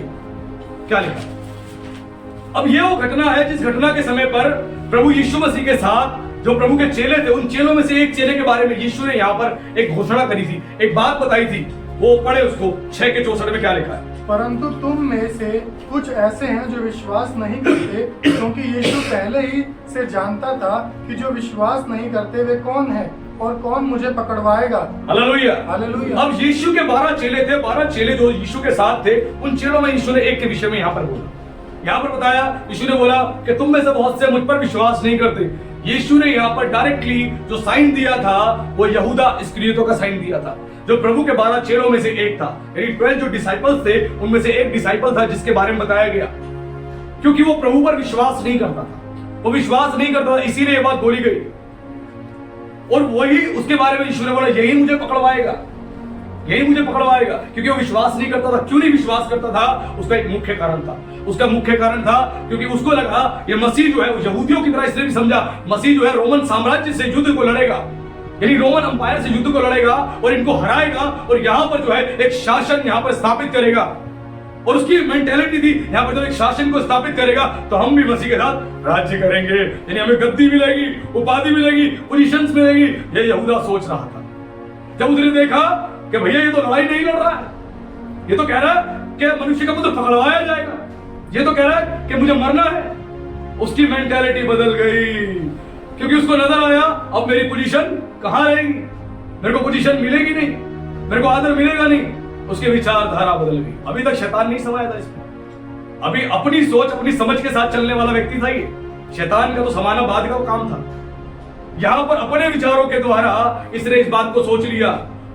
क्या लिखा? अब ये वो घटना है जिस घटना के समय पर प्रभु यीशु मसीह के साथ जो प्रभु के चेले थे, उन चेलों में से एक चेले के बारे में यीशु ने यहाँ पर एक घोषणा करी थी, एक बात बताई थी। वो पढ़े उसको, 6:64 में क्या लिखा है? परंतु तुम में से कुछ ऐसे हैं जो विश्वास नहीं करते, क्योंकि यीशु पहले ही से जानता था कि जो विश्वास नहीं करते वे कौन है और कौन मुझे पकड़वाएगा। Hallelujah, hallelujah. अब यीशु के 12 चेले थे, 12 चेले जो यीशु के साथ थे। उन चेलों में यीशु ने एक के विषय में यहाँ पर बोला, यहाँ पर बताया। यीशु ने बोला कि तुम में से बहुत से मुझ पर विश्वास नहीं करते। यीशु ने यहाँ पर डायरेक्टली जो साइन दिया था वो यहूदा इस्करियोती का साइन दिया था, जो प्रभु के 12 चेलों में से एक था। यानी 12 जो डिसाइपल्स थे, उनमें से एक डिसाइपल था जिसके बारे में बताया गया, क्योंकि वो प्रभु पर विश्वास नहीं करता था। वो विश्वास नहीं करता था, इसीलिए ये बात बोली गई। और वही उसके बारे में यीशु ने बोला, यही मुझे पकड़वाएगा, यही मुझे पकड़वाएगा, क्योंकि वो विश्वास नहीं करता था। क्यों नहीं विश्वास करता था? उसका एक मुख्य कारण था। उसका मुख्य कारण था क्योंकि उसको लगा ये मसीह जो है वो यहूदियों की तरह, इसलिए भी समझा मसीह जो है रोमन साम्राज्य से युद्ध को लड़ेगा, यानी रोमन अंपायर से युद्ध को लड़ेगा और इनको हराएगा और यहाँ पर जो है एक शासन यहाँ पर स्थापित करेगा। और उसकी मेंटेलिटी थी, यहाँ पर जब एक शासन को स्थापित करेगा तो हम भी मसीह के साथ राज्य करेंगे, यानी हमें गद्दी मिलेगी, उपाधि मिलेगी, पोजीशंस मिलेगी। ये यहूदा सोच रहा था। जब उसने देखा कि भैया ये तो लड़ाई नहीं लड़ रहा है, ये तो कह रहा है कि मनुष्य का पुत्र पकड़वाया जाएगा, ये तो कह रहा है कि मुझे मरना है, उसकी मेंटालिटी बदल गई। क्योंकि उसको नजर आया अब मेरी पोजीशन कहां रहेगी, मेरे को पोजीशन मिलेगी नहीं, मेरे को आदर मिलेगा नहीं। उसकी विचारधारा बदल गई। अभी तक शैतान नहीं समाया था इसमें, अभी अपनी सोच अपनी समझ के साथ चलने वाला व्यक्ति था ये। शैतान का तो समाना बाद का काम था। यहां पर अपने विचारों के द्वारा इसने इस बात को सोच लिया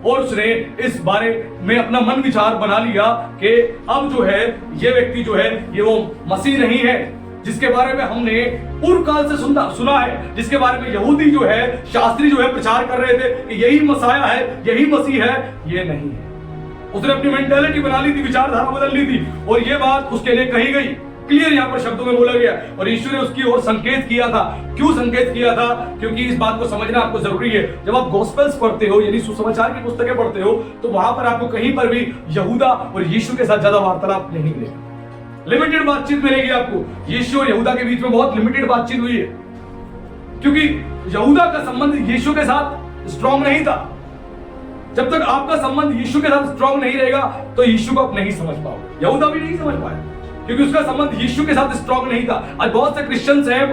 और उसने इस बारे में अपना मन विचार बना लिया कि अब जो है ये व्यक्ति जो है ये वो मसीह नहीं है जिसके बारे में हमने पूर्व काल से सुना है, जिसके बारे में यहूदी जो है, शास्त्री जो है प्रचार कर रहे थे कि यही मसाया है, यही मसीह है। ये नहीं है। उसने अपनी मेंटालिटी बना ली थी, विचारधारा बदल ली थी और ये बात उसके लिए कही गई, क्लियर यहाँ पर शब्दों में बोला गया और यीशु ने उसकी ओर संकेत किया था। क्यों संकेत किया था? क्योंकि इस बात को समझना आपको जरूरी है। जब आप गॉस्पेल्स पढ़ते हो यानी सुसमाचार की पुस्तकें पढ़ते हो तो वहां पर आपको कहीं पर भी यहूदा और यीशु के साथ ज्यादा वार्तालाप नहीं मिलेगा, लिमिटेड बातचीत मिलेगी आपको। यीशु और यहूदा के बीच में बहुत लिमिटेड बातचीत हुई है क्योंकि यहूदा का संबंध यीशु के साथ स्ट्रॉन्ग नहीं था। जब तक आपका संबंध यीशु के साथ स्ट्रॉन्ग नहीं रहेगा तो यीशु को आप नहीं समझ पाओगे। यहूदा भी नहीं समझ पाया क्योंकि उसका संबंध यीशु के साथ स्ट्रॉन्ग नहीं था। आज बहुत से क्रिश्चियंस हैं,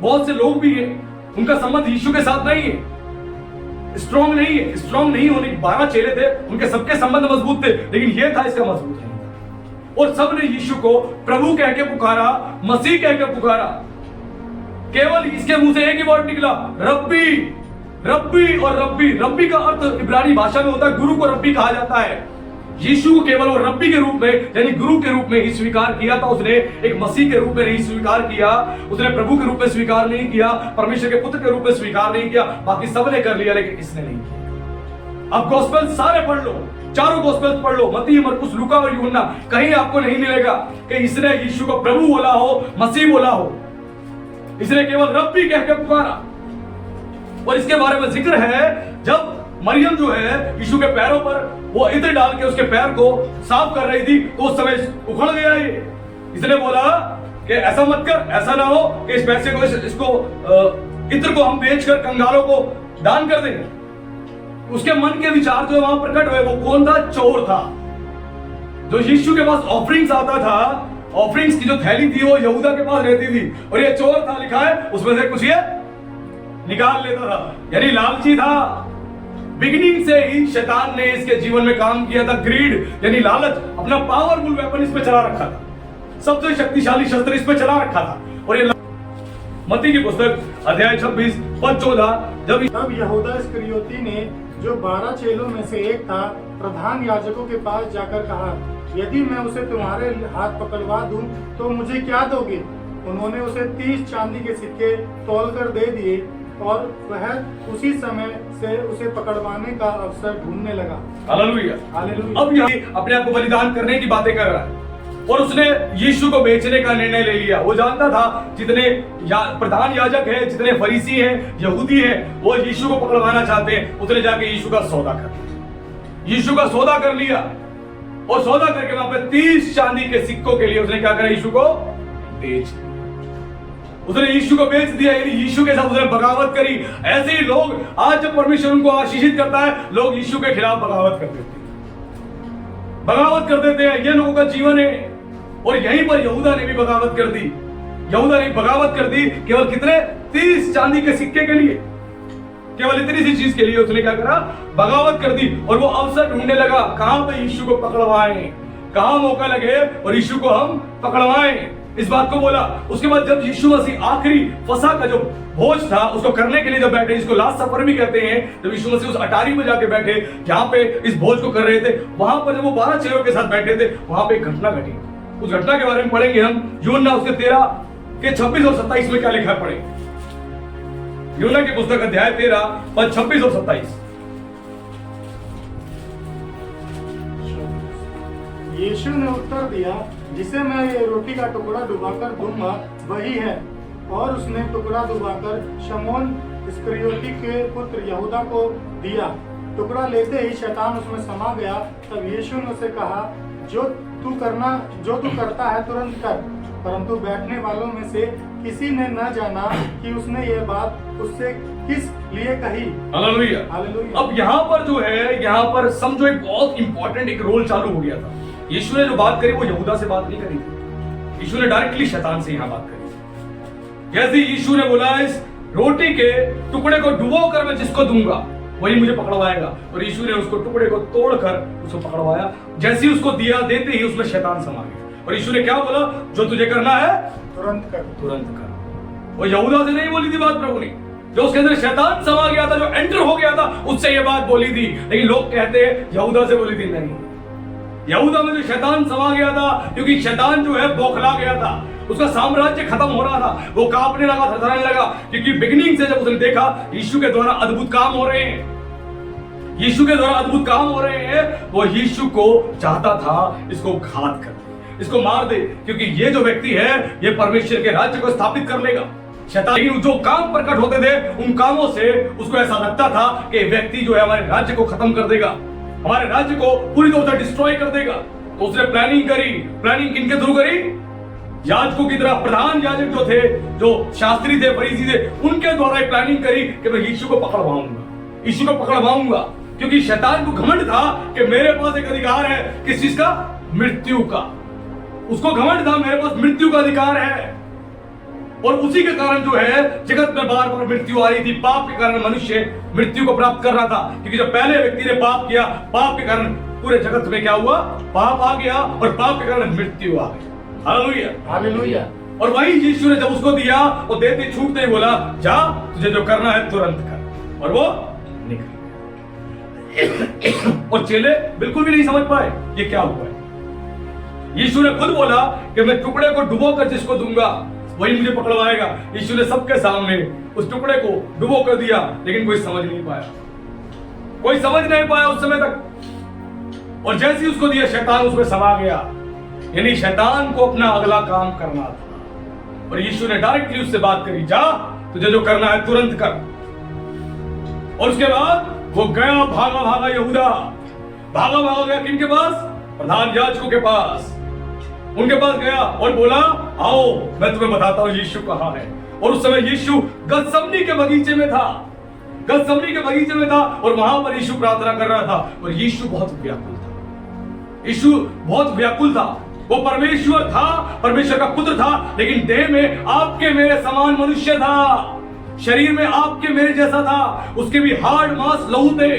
बहुत से लोग भी हैं, उनका संबंध यीशु के साथ नहीं है, स्ट्रॉन्ग नहीं है। स्ट्रॉन्ग नहीं होने 12 चेले थे, उनके सबके संबंध मजबूत थे, लेकिन ये था इसका मजबूत नहीं था। और सबने यीशु को प्रभु कह के पुकारा, मसीह कह के पुकारा। केवल इसके मुंह से एक ही वर्ड निकला, रब्बी। रब्बी और रब्बी, रब्बी का अर्थ इब्रानी भाषा में होता है, गुरु को रब्बी कहा जाता है। यीशु को केवल वो रब्बी के रूप में यानी गुरु के रूप में ही स्वीकार किया था। उसने एक मसीह के रूप में नहीं स्वीकार किया, उसने प्रभु के रूप में स्वीकार नहीं किया, परमेश्वर के पुत्र के रूप में स्वीकार नहीं किया। बाकी सबने कर लिया लेकिन इसने नहीं किया। अब गॉस्पेल सारे पढ़ लो, चारों गॉस्पेल पढ़ लो, मत्ती, मरकुस, लूका और यूहन्ना, कहीं आपको नहीं मिलेगा कि इसने यीशु को प्रभु बोला हो, मसीह बोला हो। इसने केवल रब्बी कह के पुकारा। और इसके बारे में जिक्र है जब मरियम जो है यीशु के पैरों पर वो इत्र डाल के उसके पैर को साफ कर रही थी तो उस समय उखड़ गया ये। इसने बोला कि ऐसा मत कर, ऐसा ना हो कि इस पैसे को इसको इत्र को हम बेचकर कंगालों को दान कर देंगे। उसके मन के विचार जो वहां प्रकट हुए। वो कौन था? चोर था जो यीशु के पास ऑफरिंग्स आता था। ऑफरिंग्स की जो थैली थी वो यहूदा के पास रहती थी और ये चोर था, लिखा है उसमें से कुछ ये निकाल लेता था, यानी लालची था। बिगिनिंग से ही शैतान ने इसके जीवन में काम किया था। ग्रीड यानी लालच, अपना पावरफुल वेपन इस पे चला रखा था, सबसे शक्तिशाली शस्त्र इस पे चला रखा था। और ये मत्ती की पुस्तक अध्याय 26 पद 14, जब यहूदा इस्करियोती ने जो 12 चेलों में से एक था प्रधान याजकों के पास जाकर कहा, यदि मैं उसे तुम्हारे हाथ पकड़वा दूं तो मुझे क्या दोगे? उन्होंने उसे 30 चांदी के सिक्के तौलकर दे दिए और वह उसी समय से उसे पकड़वाने का अवसर ढूंढने लगा। Hallelujah, hallelujah. अब यह अपने आप को बलिदान करने की बातें कर रहा है और उसने यीशु को बेचने का निर्णय ले लिया। वो जानता था जितने प्रधान याजक हैं, जितने फरीसी हैं, यहूदी हैं, वो यीशु को पकड़वाना चाहते हैं। उसने जाके यीशु का सौदा कर लिया, यीशु का सौदा कर लिया और सौदा करके वहां पे 30 चांदी के सिक्कों के लिए उसने क्या करा? यीशु को बेच दिया। उसने यीशु को बेच दिया, यानी यीशु के साथ उसने बगावत करी। ऐसे ही लोग आज जब परमेश्वर उनको आशीषित करता है, लोग यीशु के खिलाफ बगावत कर देते हैं, बगावत कर देते हैं। ये लोगों का जीवन है। और यहीं पर यहूदा ने भी बगावत कर दी। यहूदा ने बगावत कर दी केवल कितने? 30 चांदी के सिक्के के लिए, केवल इतनी सी चीज के लिए उसने क्या करा? बगावत कर दी। और वो अवसर ढूंढने लगा कहां पे यीशु को पकड़वाएं, कहां मौका लगे और यीशु को हम पकड़वाएं, इस बात को बोला। उसके बाद जब यीशु मसीह आखिरी फसह का जो भोज था उसको करने के लिए जब बैठे, जिसको लास्ट सफर भी कहते हैं, जब यीशु मसीह उस अटारी में जाके बैठे जहां पे इस भोज को कर रहे थे, वहां पर जब वो 12 चेलों के साथ बैठे थे, वहां पे एक घटना घटी। उस घटना के बारे में पढ़ेंगे हम यूहन्ना उसके 13 के 26 और 27 में क्या लिखा है पढ़ेंगे। यूहन्ना की पुस्तक अध्याय 13 पद 26 और 27। यीशु ने उत्तर दिया, जिसे मैं ये रोटी का टुकड़ा डुबाकर दूंगा वही है। और उसने टुकड़ा डुबाकर शमौन इस्करियोती के पुत्र यहूदा को दिया। टुकड़ा लेते ही शैतान उसमें समा गया। तब यीशु ने उसे कहा, जो तू करता है तुरंत कर। परंतु बैठने वालों में से किसी ने न जाना कि उसने ये बात उससे किस लिए कही। Hallelujah, hallelujah. अब यहाँ पर जो है, यहाँ पर समझो एक बहुत इंपॉर्टेंट एक रोल चालू हो गया था। यीशु ने जो बात करी वो यहूदा से बात नहीं करी थी, यीशु ने डायरेक्टली शैतान से यहाँ बात करी। जैसे यीशु ने बोला, इस रोटी के टुकड़े को डुबो कर मैं जिसको दूंगा वही मुझे पकड़वाएगा। और यीशु ने उसको टुकड़े को तोड़कर उसको पकड़वाया। जैसे ही उसको दिया, देते ही उसमें शैतान समा गया। और यीशु ने क्या बोला? जो तुझे करना है तुरंत कर, तुरंत कर। वो यहूदा से नहीं बोली थी बात प्रभु ने, जो उसके अंदर शैतान समा गया था, जो एंटर हो गया था, उससे ये बात बोली थी। लेकिन लोग कहते हैं यहूदा से बोली थी, नहीं, यहूदा में जो शैतान समा गया था, क्योंकि शैतान जो है बौखला गया था, उसका साम्राज्य खत्म हो रहा था, वो कांपने लगा, थरथराने लगा, क्योंकि बिगिनिंग से जब उसने देखा यीशु के द्वारा अद्भुत काम हो रहे हैं, यीशु के द्वारा अद्भुत काम हो रहे हैं, वो यीशु को चाहता था इसको घात कर दे, इसको मार दे, क्योंकि ये जो व्यक्ति है ये परमेश्वर के राज्य को स्थापित कर लेगा। शैतान लेकिन जो काम प्रकट होते थे उन कामों से उसको ऐसा लगता था कि व्यक्ति जो है हमारे राज्य को खत्म कर देगा, हमारे राज्य को पूरी तरह से डिस्ट्रॉय कर देगा। तो उसने प्लानिंग करी। प्लानिंग किनके थ्रू करी? याजकों की तरह प्रधान याजक जो थे, जो शास्त्री थे, फरीसी थे, उनके द्वारा प्लानिंग करी कि मैं यीशु को पकड़वाऊंगा, यीशु को पकड़वाऊंगा, क्योंकि शैतान को घमंड था कि मेरे पास एक अधिकार है, किस चीज का? मृत्यु का। उसको घमंड था मेरे पास मृत्यु का अधिकार है, और उसी के कारण जो है जगत में बार बार मृत्यु आ रही थी। पाप के कारण मनुष्य मृत्यु को प्राप्त कर रहा था, क्योंकि जब पहले व्यक्ति ने पाप किया, पाप के कारण पूरे जगत में क्या हुआ? पाप आ गया, और पाप के कारण मृत्यु आ गई। Hallelujah, hallelujah. और वही यीशु ने जब उसको दिया, वो देते छूटते ही बोला, जा, तुझे जो करना है तुरंत कर, और वो निकल गया। और चेले बिल्कुल भी नहीं समझ पाए ये क्या हुआ है। यीशु ने खुद बोला कि मैं टुकड़े को डुबो कर जिसको दूंगा वही मुझे पकड़वाएगा। यीशु ने सबके सामने उस टुकड़े को डुबो कर दिया, लेकिन कोई समझ नहीं पाया, कोई समझ नहीं पाया उस समय तक। और जैसे ही उसको दिया, शैतान उसमें समा गया, यानी शैतान को अपना अगला काम करना था। और यीशु ने डायरेक्टली उससे बात करी, जा, तुझे जो करना है तुरंत कर। और उसके बाद वो गया, भागा भागा यहूदा, भागा भागा गया किनके पास? प्रधान याजकों के पास। उनके पास गया और बोला, आओ मैं तुम्हें बताता हूं यीशु कहां है। और उस समय यीशु गतसमनी के बगीचे में था, गतसमनी के बगीचे में था, और वहां पर यीशु प्रार्थना कर रहा था। और यीशु बहुत व्याकुल था, यीशु बहुत व्याकुल था। वो परमेश्वर था, परमेश्वर का पुत्र था, लेकिन देह में आपके मेरे समान मनुष्य था, शरीर में आपके मेरे जैसा था। उसके भी हाड़ मांस लहू थे,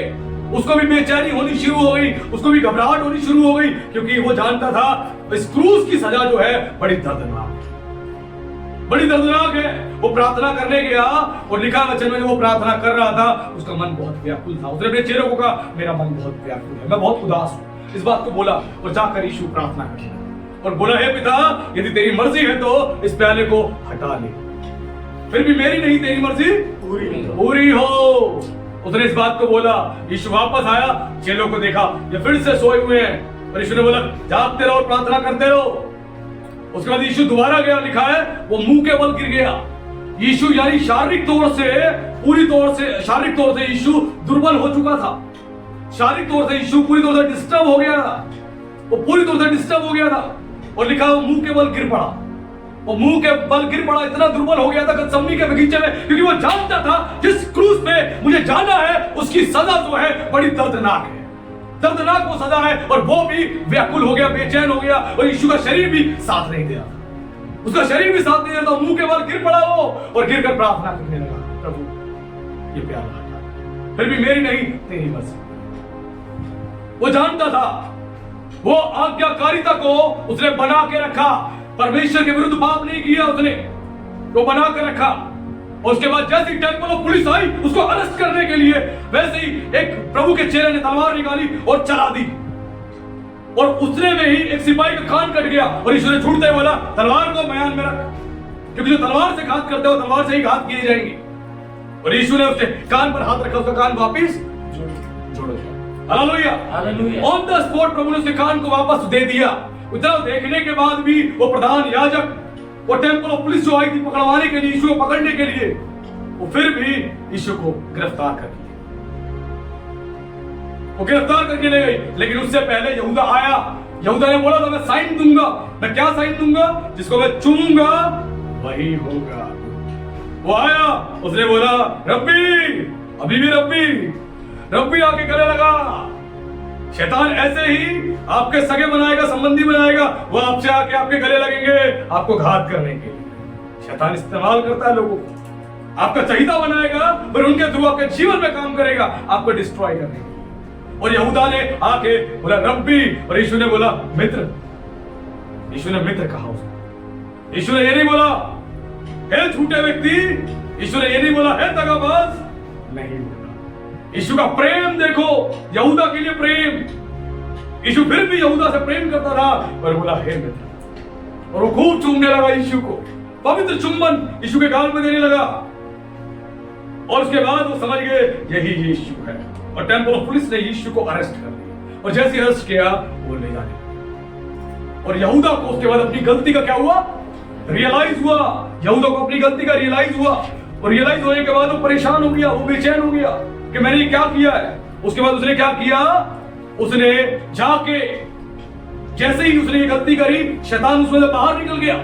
उसको भी बेचैनी होनी शुरू हो गई, उसको भी घबराहट होनी शुरू हो गई, क्योंकि वो जानता था इस क्रूस की सजा जो है बड़ी दर्दनाक है, बड़ी दर्दनाक है। वो प्रार्थना करने गया, और लिखा वचन में वो प्रार्थना कर रहा था, उसका मन बहुत व्याकुल था। उसने अपने चेलों को कहा, मेरा मन बहुत व्याकुल है, मैं बहुत उदास हूं। इस बात को बोला और जाकर यीशु प्रार्थना करने लगा और बोला, हे पिता, यदि तेरी मर्जी है तो इस प्याले को हटा ले, फिर भी मेरी नहीं तेरी मर्जी पूरी हो। उसने इस बात को बोला। यीशु वापस आया, चेलों को देखा ये फिर से सोए हुए हैं, और यीशु ने बोला, जागते रहो, प्रार्थना करते रहो। उसके बाद यीशु दोबारा गया, लिखा है वो मुंह के बल गिर गया। यीशु यानी शारीरिक तौर से, पूरी तौर से, शारीरिक तौर से यीशु दुर्बल हो चुका था, शारीरिक तौर से यीशु पूरी तौर से डिस्टर्ब हो गया था, वो पूरी तौर से डिस्टर्ब हो गया था। और लिखा वो मुंह के बल गिर पड़ा, वो मुंह के बल गिर पड़ा, इतना दुर्बल हो गया था गतसमनी के बगीचे में, क्योंकि वो जानता था जिस क्रूस पे मुझे जाना है उसकी सजा जो है बड़ी दर्दनाक है, दर्दनाक वो सजा है। और वो भी व्याकुल हो गया, बेचैन हो गया, और यीशु का शरीर भी साथ नहीं दे रहा था, उसका शरीर भी साथ नहीं दे रहा था। मुंह के बल गिर पड़ा वो, और गिरकर प्रार्थना करने लगा, प्रभु ये प्याला हटा, फिर भी मेरी नहीं तेरी मर्जी। वो जानता था, वो आज्ञाकारिता को उसने बना के रखा, परमेश्वर के विरुद्ध पाप नहीं किया उसने, वो बना कर रखा। और उसके बाद जैसे ही टेम्पल ऑफ पुलिस आई उसको अरेस्ट करने के लिए, वैसे ही एक प्रभु के चेले ने तलवार निकाली और चला दी, और उसने में ही एक सिपाही का कान कट गया। और यीशु ने छूटते हुए बोला, तलवार को म्यान में रख, क्योंकि जो तलवार से घात करते हो तलवार से ही घात किए जाएंगे। और यीशु ने उसके कान पर हाथ रखा, उसका कान वापिस जोड़ दिया। Hallelujah, hallelujah. On the spot प्रभु ने उसके कान को वापस दे दिया। उतना देखने के बाद भी वो प्रधान याजक, वो टेम्पल ऑफ पुलिस जो आई थी पकड़वाने के लिए, यीशु को पकड़ने के लिए, वो फिर भी यीशु को गिरफ्तार कर लिया, वो गिरफ्तार करके ले गई। लेकिन उससे पहले यहूदा आया। यहूदा ने बोला था, मैं साइन दूंगा। मैं क्या साइन दूंगा? जिसको मैं चूमूंगा वही होगा। वो आया, उसने बोला, रब्बी, अभी भी रब्बी, रब्बी आके गले लगा। शैतान ऐसे ही आपके सगे बनाएगा, संबंधी बनाएगा, वो आपसे आके आपके गले लगेंगे आपको घात करने के लिए। शैतान इस्तेमाल करता है लोगों को, आपका चहीता बनाएगा, पर उनके थ्रू आपके जीवन में काम करेगा, आपको डिस्ट्रॉय करने के लिए। और यहूदा ने आके बोला रब्बी, और यीशु ने बोला मित्र। यीशु ने मित्र कहा उसको। यीशु ने ये नहीं बोला हे झूठे व्यक्ति, यीशु ने ये नहीं बोला है दगाबाज, नहीं बोला। यीशु का प्रेम देखो, यहूदा के लिए प्रेम। यीशु फिर भी यहूदा से प्रेम करता रहा, पर बोला हे मित्र, और वो खूब चूमने लगा यीशु को, पवित्र चुम्बन यीशु के गाल में देने लगा। और उसके बाद वो समझ गए यही यीशु है, और टेम्पल ऑफ पुलिस ने यीशु को अरेस्ट कर लिया, और जैसे अरेस्ट किया वो ले जाने लगा। और यहूदा को उसके बाद अपनी गलती का क्या हुआ, रियलाइज हुआ। यहूदा को अपनी गलती का रियलाइज हुआ, और रियलाइज होने के बाद वो परेशान हो गया, वो बेचैन हो गया कि मैंने ये क्या किया है। उसके बाद उसने क्या किया, उसने जाके जैसे ही उसने ये गलती करी, शैतान उसमें से बाहर निकल गया।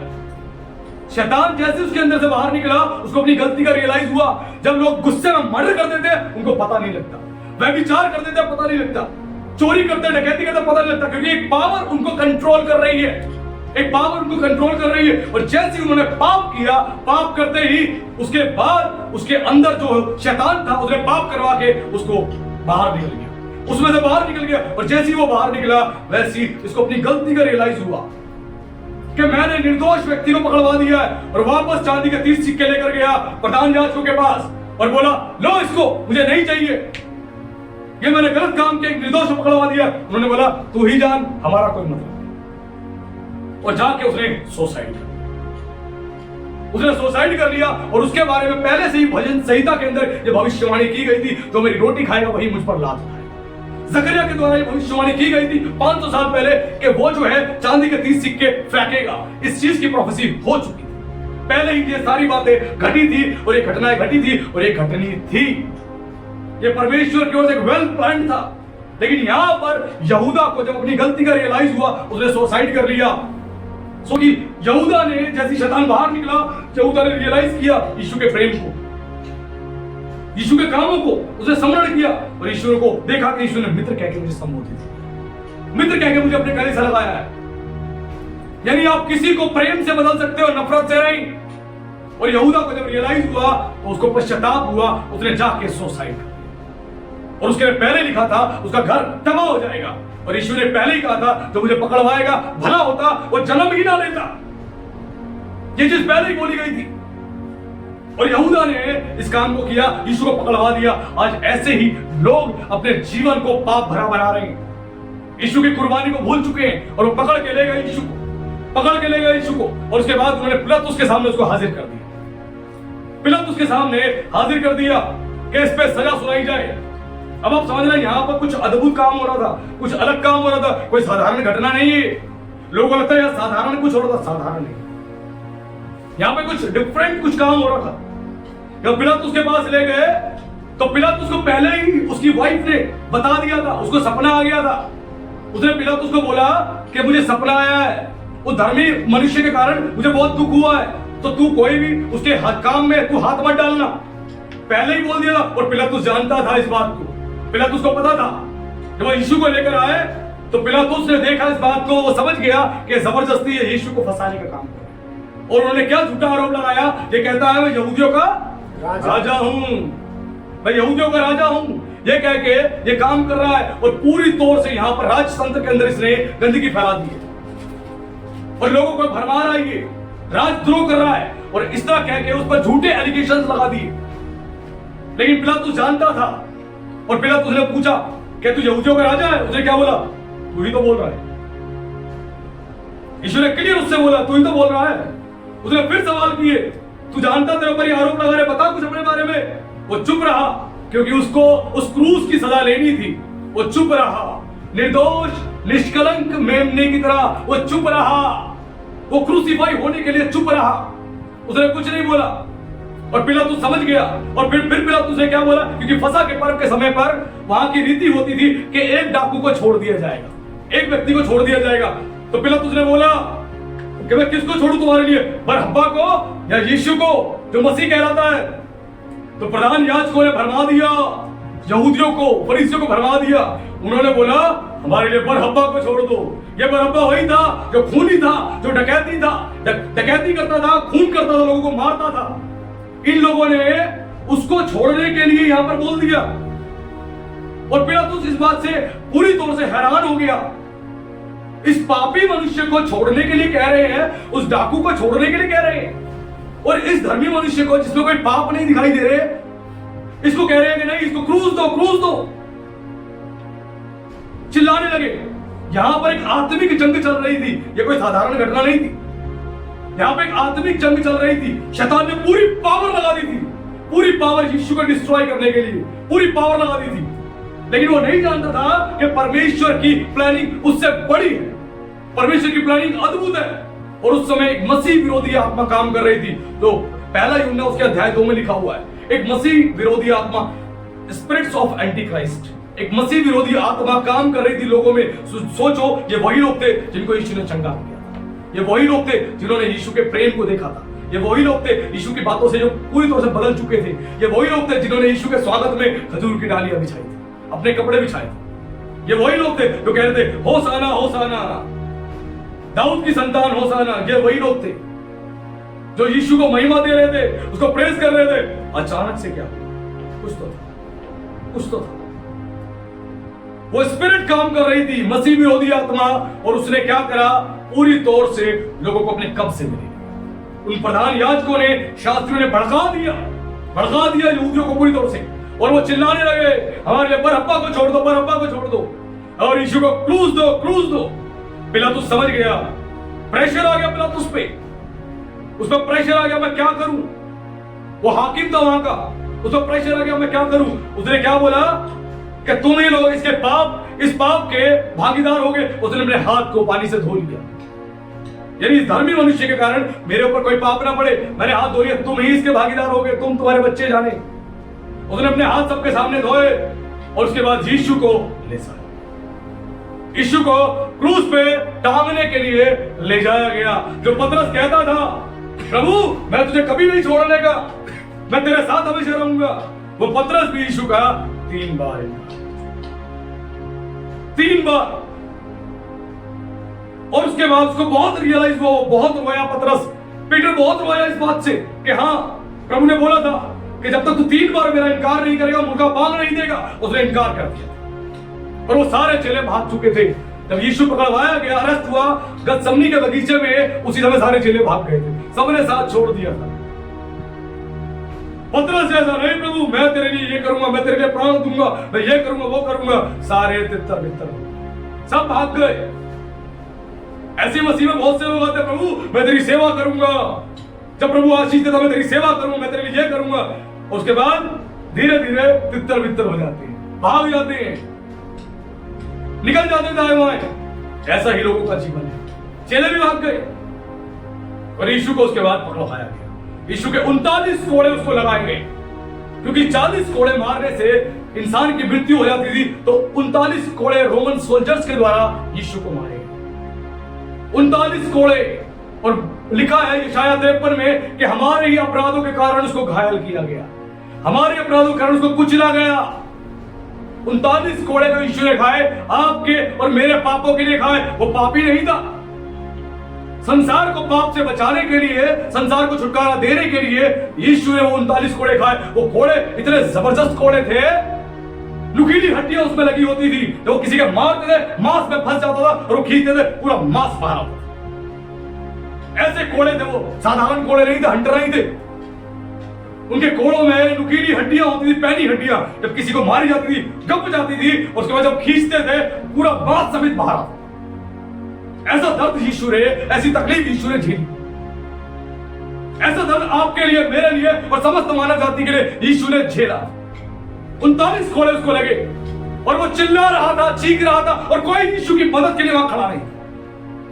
शैतान जैसे उसके अंदर से बाहर निकला, उसको अपनी गलती का रियलाइज हुआ। जब लोग गुस्से में मर्डर कर देते हैं उनको पता नहीं लगता, व्यभिचार कर देते हैं पता नहीं लगता, चोरी करते हैं, डकैती करते हैं पता नहीं लगता, क्योंकि एक पावर उनको कंट्रोल कर रही है, एक पावर उनको कंट्रोल कर रही है। और जैसे ही उन्होंने पाप किया, पाप करते ही उसके बाद उसके अंदर जो शैतान था उसने पाप करवा के उसको बाहर निकल गया, उसमें से बाहर निकल गया। और जैसे ही वो बाहर निकला, वैसे ही इसको अपनी गलती का रियलाइज हुआ कि मैंने निर्दोष व्यक्ति को पकड़वा दिया है, और वापस चांदी के 30 सिक्के लेकर गया प्रधान याजकों के पास और बोला लो इसको, मुझे नहीं चाहिए, ये मैंने गलत काम किया, एक निर्दोष को पकड़वा दिया। उन्होंने बोला तू ही जान, हमारा कोई मतलब नहीं। और जाके उसने सुसाइड कर लिया, उसने सुसाइड कर लिया। और उसके बारे में पहले से ही भजन संहिता के अंदर ये भविष्यवाणी की गई थी, तो मेरी रोटी खाएगा वही मुझ पर लात उठाएगा। जकरिया के द्वारा ये भविष्यवाणी की गई थी 500 साल पहले कि वो जो है चांदी के 30 सिक्के फेंकेगा। इस चीज की प्रोफेसी हो चुकी थी, पहले ही ये सारी बातें घटी थी, और ये घटनाएं घटी थी, और ये घटनी थी। ये परमेश्वर की ओर से एक वेल प्लान था। लेकिन यहां पर यहूदा को जब अपनी गलती का रियलाइज हुआ, उसने सुसाइड कर लिया। सो कि यहूदा ने, जैसे शैतान बाहर निकला, यहूदा ने रियलाइज किया यीशु के प्रेम को, यीशु के कामों को उसने स्मरण किया, और ईश्वर को देखा कि यीशु ने मित्र कह के मुझे संबोधित किया, मित्र कह के मुझे अपने गले से लगाया है। यानी आप किसी को प्रेम से बदल सकते हो, नफरत से नहीं। और यहूदा को जब रियलाइज हुआ तो उसको पश्चाताप हुआ, उसने जाके सुसाइड कर लिया। और उसके पहले लिखा था उसका घर तबाह हो जाएगा, और यीशु ने पहले ही कहा था जो मुझे पकड़वाएगा भला होता वो जन्म ही ना लेता। ये चीज पहले ही बोली गई थी, और यहूदा ने इस काम को किया, यीशु को पकड़वा दिया। आज ऐसे ही लोग अपने जीवन को पाप भरा बना रहे हैं, यीशु की कुर्बानी को भूल चुके हैं, और वो पकड़ के ले गए यीशु को, पकड़ के ले गए यीशु को। और उसके बाद उन्होंने पिलातुस के सामने उसको हाजिर कर दिया, पिलातुस के सामने हाजिर कर दिया कि इस पे सजा सुनाई जाए। अब आप समझ रहे हैं यहां पर कुछ अद्भुत काम हो रहा था, कुछ अलग काम हो रहा था, कोई साधारण घटना नहीं है। लोगों को लगता है यार साधारण कुछ हो रहा था, साधारण नहीं, यहां पे कुछ डिफरेंट कुछ काम हो रहा था। जब पिलातुस के पास ले गए तो पिलातुस को पहले ही उसकी वाइफ ने बता दिया था, उसको सपना आ गया था। उसने पिलातुस को बोला कि मुझे सपना आया है, वो धर्मी मनुष्य के कारण मुझे बहुत दुख हुआ है, तो तू कोई भी उसके काम में तू हाथ मत डालना। पहले ही बोल दिया था, और पिलातुस जानता था इस बात को, पिलातुस को पता था। जब वो यीशु को लेकर आए तो पिलातुस ने देखा इस बात को, वो समझ गया कि जबरदस्ती ये यीशु को फंसाने का काम कर। और उन्होंने क्या झूठा आरोप लगाया, ये कहता है मैं यहूदियों का राजा हूं, मैं यहूदियों का राजा हूं, ये कह के ये काम कर रहा है। और पूरी तौर से यहां पर राजतंत्र के अंदर इसने गंदगी फैला दी है, और लोगों को भरमा रहा है, ये राजद्रोह कर रहा है, और इस तरह कह के उस पर झूठे एलिगेशंस लगा दिए। लेकिन पिलातुस जानता था, और पिलातुस ने पूछा क्या तू यहूदियों का राजा है? उसने क्या बोला, तू ही तो बोल रहा है। यीशु ने क्लियर उससे बोला तू ही तो बोल रहा है। उसने फिर सवाल किए, तू जानता तेरे ऊपर ये आरोप लगा रहे, बता कुछ अपने बारे में। वो चुप रहा, क्योंकि उसको उस क्रूस की सजा लेनी थी। वो चुप रहा, निर्दोष निष्कलंक मेमने की तरह वो चुप रहा, वो क्रूसीफाई होने के लिए चुप रहा, उसने कुछ नहीं बोला। और पिलातुस समझ गया, और फिर पिलातुस ने क्या बोला, क्योंकि फसह के पर्व के समय पर वहां की रीति होती थी कि एक डाकू को छोड़ दिया जाएगा, एक व्यक्ति को छोड़ दिया जाएगा। तो पिलातुस ने बोला कि मैं किसको छोड़ूं तुम्हारे लिए, बरहब्बा को या यीशु को जो मसीह कहलाता है? तो प्रधान याजकों ने भरमा दिया, यहूदियों को, फरीसियों को भरमा दिया। उन्होंने बोला हमारे लिए बरहब्बा को छोड़ दो। ये बरहब्बा वही था जो खूनी था, जो डकैती था, डकैती करता था, खून करता था, लोगों को मारता था। इन लोगों ने उसको छोड़ने के लिए यहां पर बोल दिया, और पिलातुस इस बात से पूरी तौर से हैरान हो गया। इस पापी मनुष्य को छोड़ने के लिए कह रहे हैं, उस डाकू को छोड़ने के लिए कह रहे हैं। और इस धर्मी मनुष्य को जिसमें कोई पाप नहीं दिखाई दे रहे, इसको कह रहे हैं कि नहीं, इसको क्रूस दो, क्रूस दो। चिल्लाने लगे। यहां पर एक आत्मिक जंग चल रही थी, यह कोई साधारण घटना नहीं थी। यहां पर एक आत्मिक जंग चल रही थी। शैतान ने पूरी पावर लगा दी थी, पूरी पावर यीशु को डिस्ट्रॉय करने के लिए पूरी पावर लगा दी थी। लेकिन वो नहीं जानता था कि परमेश्वर की प्लानिंग उससे बड़ी है, परमेश्वर की प्लानिंग अद्भुत है। और उस समय एक मसीह विरोधी आत्मा काम कर रही थी। तो पहला यूहन्ना उसके अध्याय 2 में लिखा हुआ है, एक मसीह विरोधी आत्मा, स्पिरिट्स ऑफ एंटी क्राइस्ट, एक मसीह विरोधी आत्मा काम कर रही थी लोगों में। सोचो, ये वही लोग थे जिनको यीशु ने चंगा किया था, ये वही लोग थे जिन्होंने यीशु के प्रेम को देखा था, ये वही लोग थे यीशु की बातों से जो पूरी तरह से बदल चुके थे, ये वही लोग थे जिन्होंने यीशु के स्वागत में खजूर की डालियां बिछाई थी, अपने कपड़े बिछाए थे। ये वही लोग थे जो कह रहे थे होसाना होसाना, दाऊद की संतान होसाना। ये वही लोग थे जो यीशु को महिमा दे रहे थे, उसको प्रेज कर रहे थे। अचानक से क्या, कुछ तो था, कुछ तो था। वो स्पिरिट काम कर रही थी, मसीह विरोधी आत्मा, और उसने क्या करा, पूरी तौर से लोगों को अपने कब्जे में ले लिया। उन प्रधान याजकों ने, शास्त्रियों ने भड़का दिया यहूदियों को पूरी तौर से, और वो चिल्लाने लगे, हमारे लिए बरअब्बा को छोड़ दो, बरअब्बा को छोड़ दो, और यीशु को क्रूस दो, क्रूस दो। पिलातुस समझ गया, प्रेशर आ गया पिलातुस पे, उस पर प्रेशर आ गया, मैं क्या करूं। वो हाकिम था वहां का, उस पर प्रेशर आ गया, मैं क्या करूं। उसने क्या बोला कि तुम ही लोग इसके पाप, इस पाप के भागीदार हो गए। उसने अपने हाथ को पानी से धो लिया, यानी इस धर्मी मनुष्य के कारण मेरे ऊपर कोई पाप ना पड़े, मैंने हाथ धो लिया, तुम ही इसके भागीदार हो गए, तुम, तुम्हारे बच्चे जाने। उसने अपने हाथ सबके सामने धोए, और उसके बाद यीशु को ले जाया, यीशु को क्रूस पे टांगने के लिए ले जाया गया। जो पतरस कहता था, प्रभु मैं तुझे कभी नहीं छोड़ने का, मैं तेरे साथ हमेशा रहूंगा, वो पतरस भी यीशु का 3 बार, 3 बार। और उसके बाद उसको बहुत रियलाइज हुआ, वो बहुत रोया पतरस, पीटर बहुत रोया इस बात से कि हाँ, प्रभु ने बोला था कि जब तक तू 3 बार मेरा इनकार नहीं करेगा, मुर्गा बांग नहीं देगा। उसने इनकार कर दिया, और वो सारे चेले भाग चुके थे। जब यीशु पकड़वाया गया, अरेस्ट हुआ, गतसमनी के बगीचे में, उसी समय सारे चेले भाग गए थे, सबने साथ छोड़ दिया था। पतरस ऐसा नहीं, प्रभु मैं तेरे लिए ये करूंगा, मैं तेरे लिए प्राण दूंगा, मैं ये करूंगा, वो करूंगा। सारे तितर बितर सब भाग गए। ऐसी मसीह में बहुत से लोग आते, प्रभु मैं तेरी सेवा करूंगा, जब प्रभु आशीष देता मैं तेरी सेवा करूंगा, मैं तेरे लिए ये करूंगा। उसके बाद धीरे धीरे तितर बितर हो जाते हैं, भाग जाते हैं, निकल जाते दाएं बाएं। ऐसा ही लोगों का जीवन है। चेले भी भाग गए, और यीशु को उसके बाद पकड़वाया गया। यीशु के 39 कोड़े उसको लगाए गए, क्योंकि 40 कोड़े मारने से इंसान की मृत्यु हो जाती थी, तो 39 कोड़े रोमन सोल्जर्स के द्वारा यीशु को मारे, 39 कोड़े। और लिखा है यशायाह 53 में कि हमारे ही अपराधों के कारण उसको घायल किया गया, हमारे अपराधों के कारण उसको कुचला गया। 39 कोड़े जो यीशु ने खाए, आपके और मेरे पापों के लिए खाए। वो पापी नहीं था, संसार को पाप से बचाने के लिए, संसार को छुटकारा देने के लिए यीशु ने वो 39 कोड़े खाए। वो कोड़े इतने जबरदस्त कोड़े थे, नुकीली हड्डियां उसमें लगी होती थी, तो वो किसी के मारते थे, मांस में फंस जाता था, और वो खींचते थे, पूरा मांस बाहर आता था। ऐसे कोड़े थे वो, साधारण कोड़े नहीं थे, हंटर नहीं थे। उनके कोड़ों में नुकीली हड्डियां होती थी, पैनी हड्डियां। जब किसी को मारी जाती थी, गप जाती थी, उसके बाद जब खींचते थे, पूरा मांस समेत बाहर आता। ऐसा दर्द यीशु ने, ऐसी तकलीफ यीशु ने झेली। ऐसा दर्द आपके लिए, मेरे लिए और समस्त मानव जाति के लिए यीशु ने झेला। 39 कोड़े उसको लगे, और वो चिल्ला रहा था, चीख रहा था, और कोई यीशु की मदद के लिए वहां खड़ा नहीं,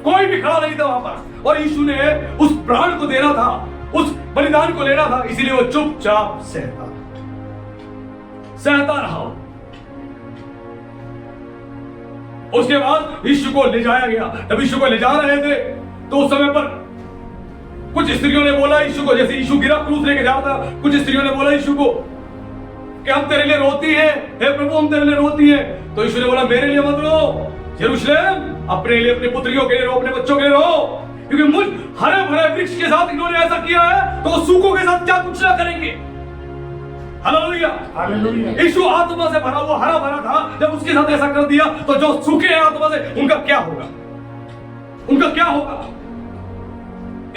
कोई भी खड़ा नहीं था वहां पर। और यीशु ने उस प्राण को देना था, उस बलिदान को लेना था, इसीलिए वो चुपचाप सहता रहा। उसके बाद यीशु को ले जाया गया। जब यीशु को ले जा रहे थे, तो उस समय पर कुछ स्त्रियों ने बोला यीशु को, जैसे यीशु गिरा क्रूस लेके जाता, कुछ स्त्रियों ने बोला यीशु को कि हम तेरे लिए रोती हैं, हे प्रभु हम तेरे लिए रोती हैं। तो यीशु ने बोला मेरे लिए मत रो, यरूशलेम अपने लिए, अपनी पुत्रियों के लिए रो, अपने बच्चों के लिए रो, क्योंकि मुझ हरे भरे वृक्ष के साथ इन्होंने ऐसा किया है, तो वो सूखों के साथ क्या कुछ ना करेंगे। Hallelujah, hallelujah. यीशु आत्मा से भरा हुआ, हरा भरा था, जब उसके साथ ऐसा कर दिया, तो जो सूखे हैं आत्मा से, उनका क्या होगा, उनका क्या होगा।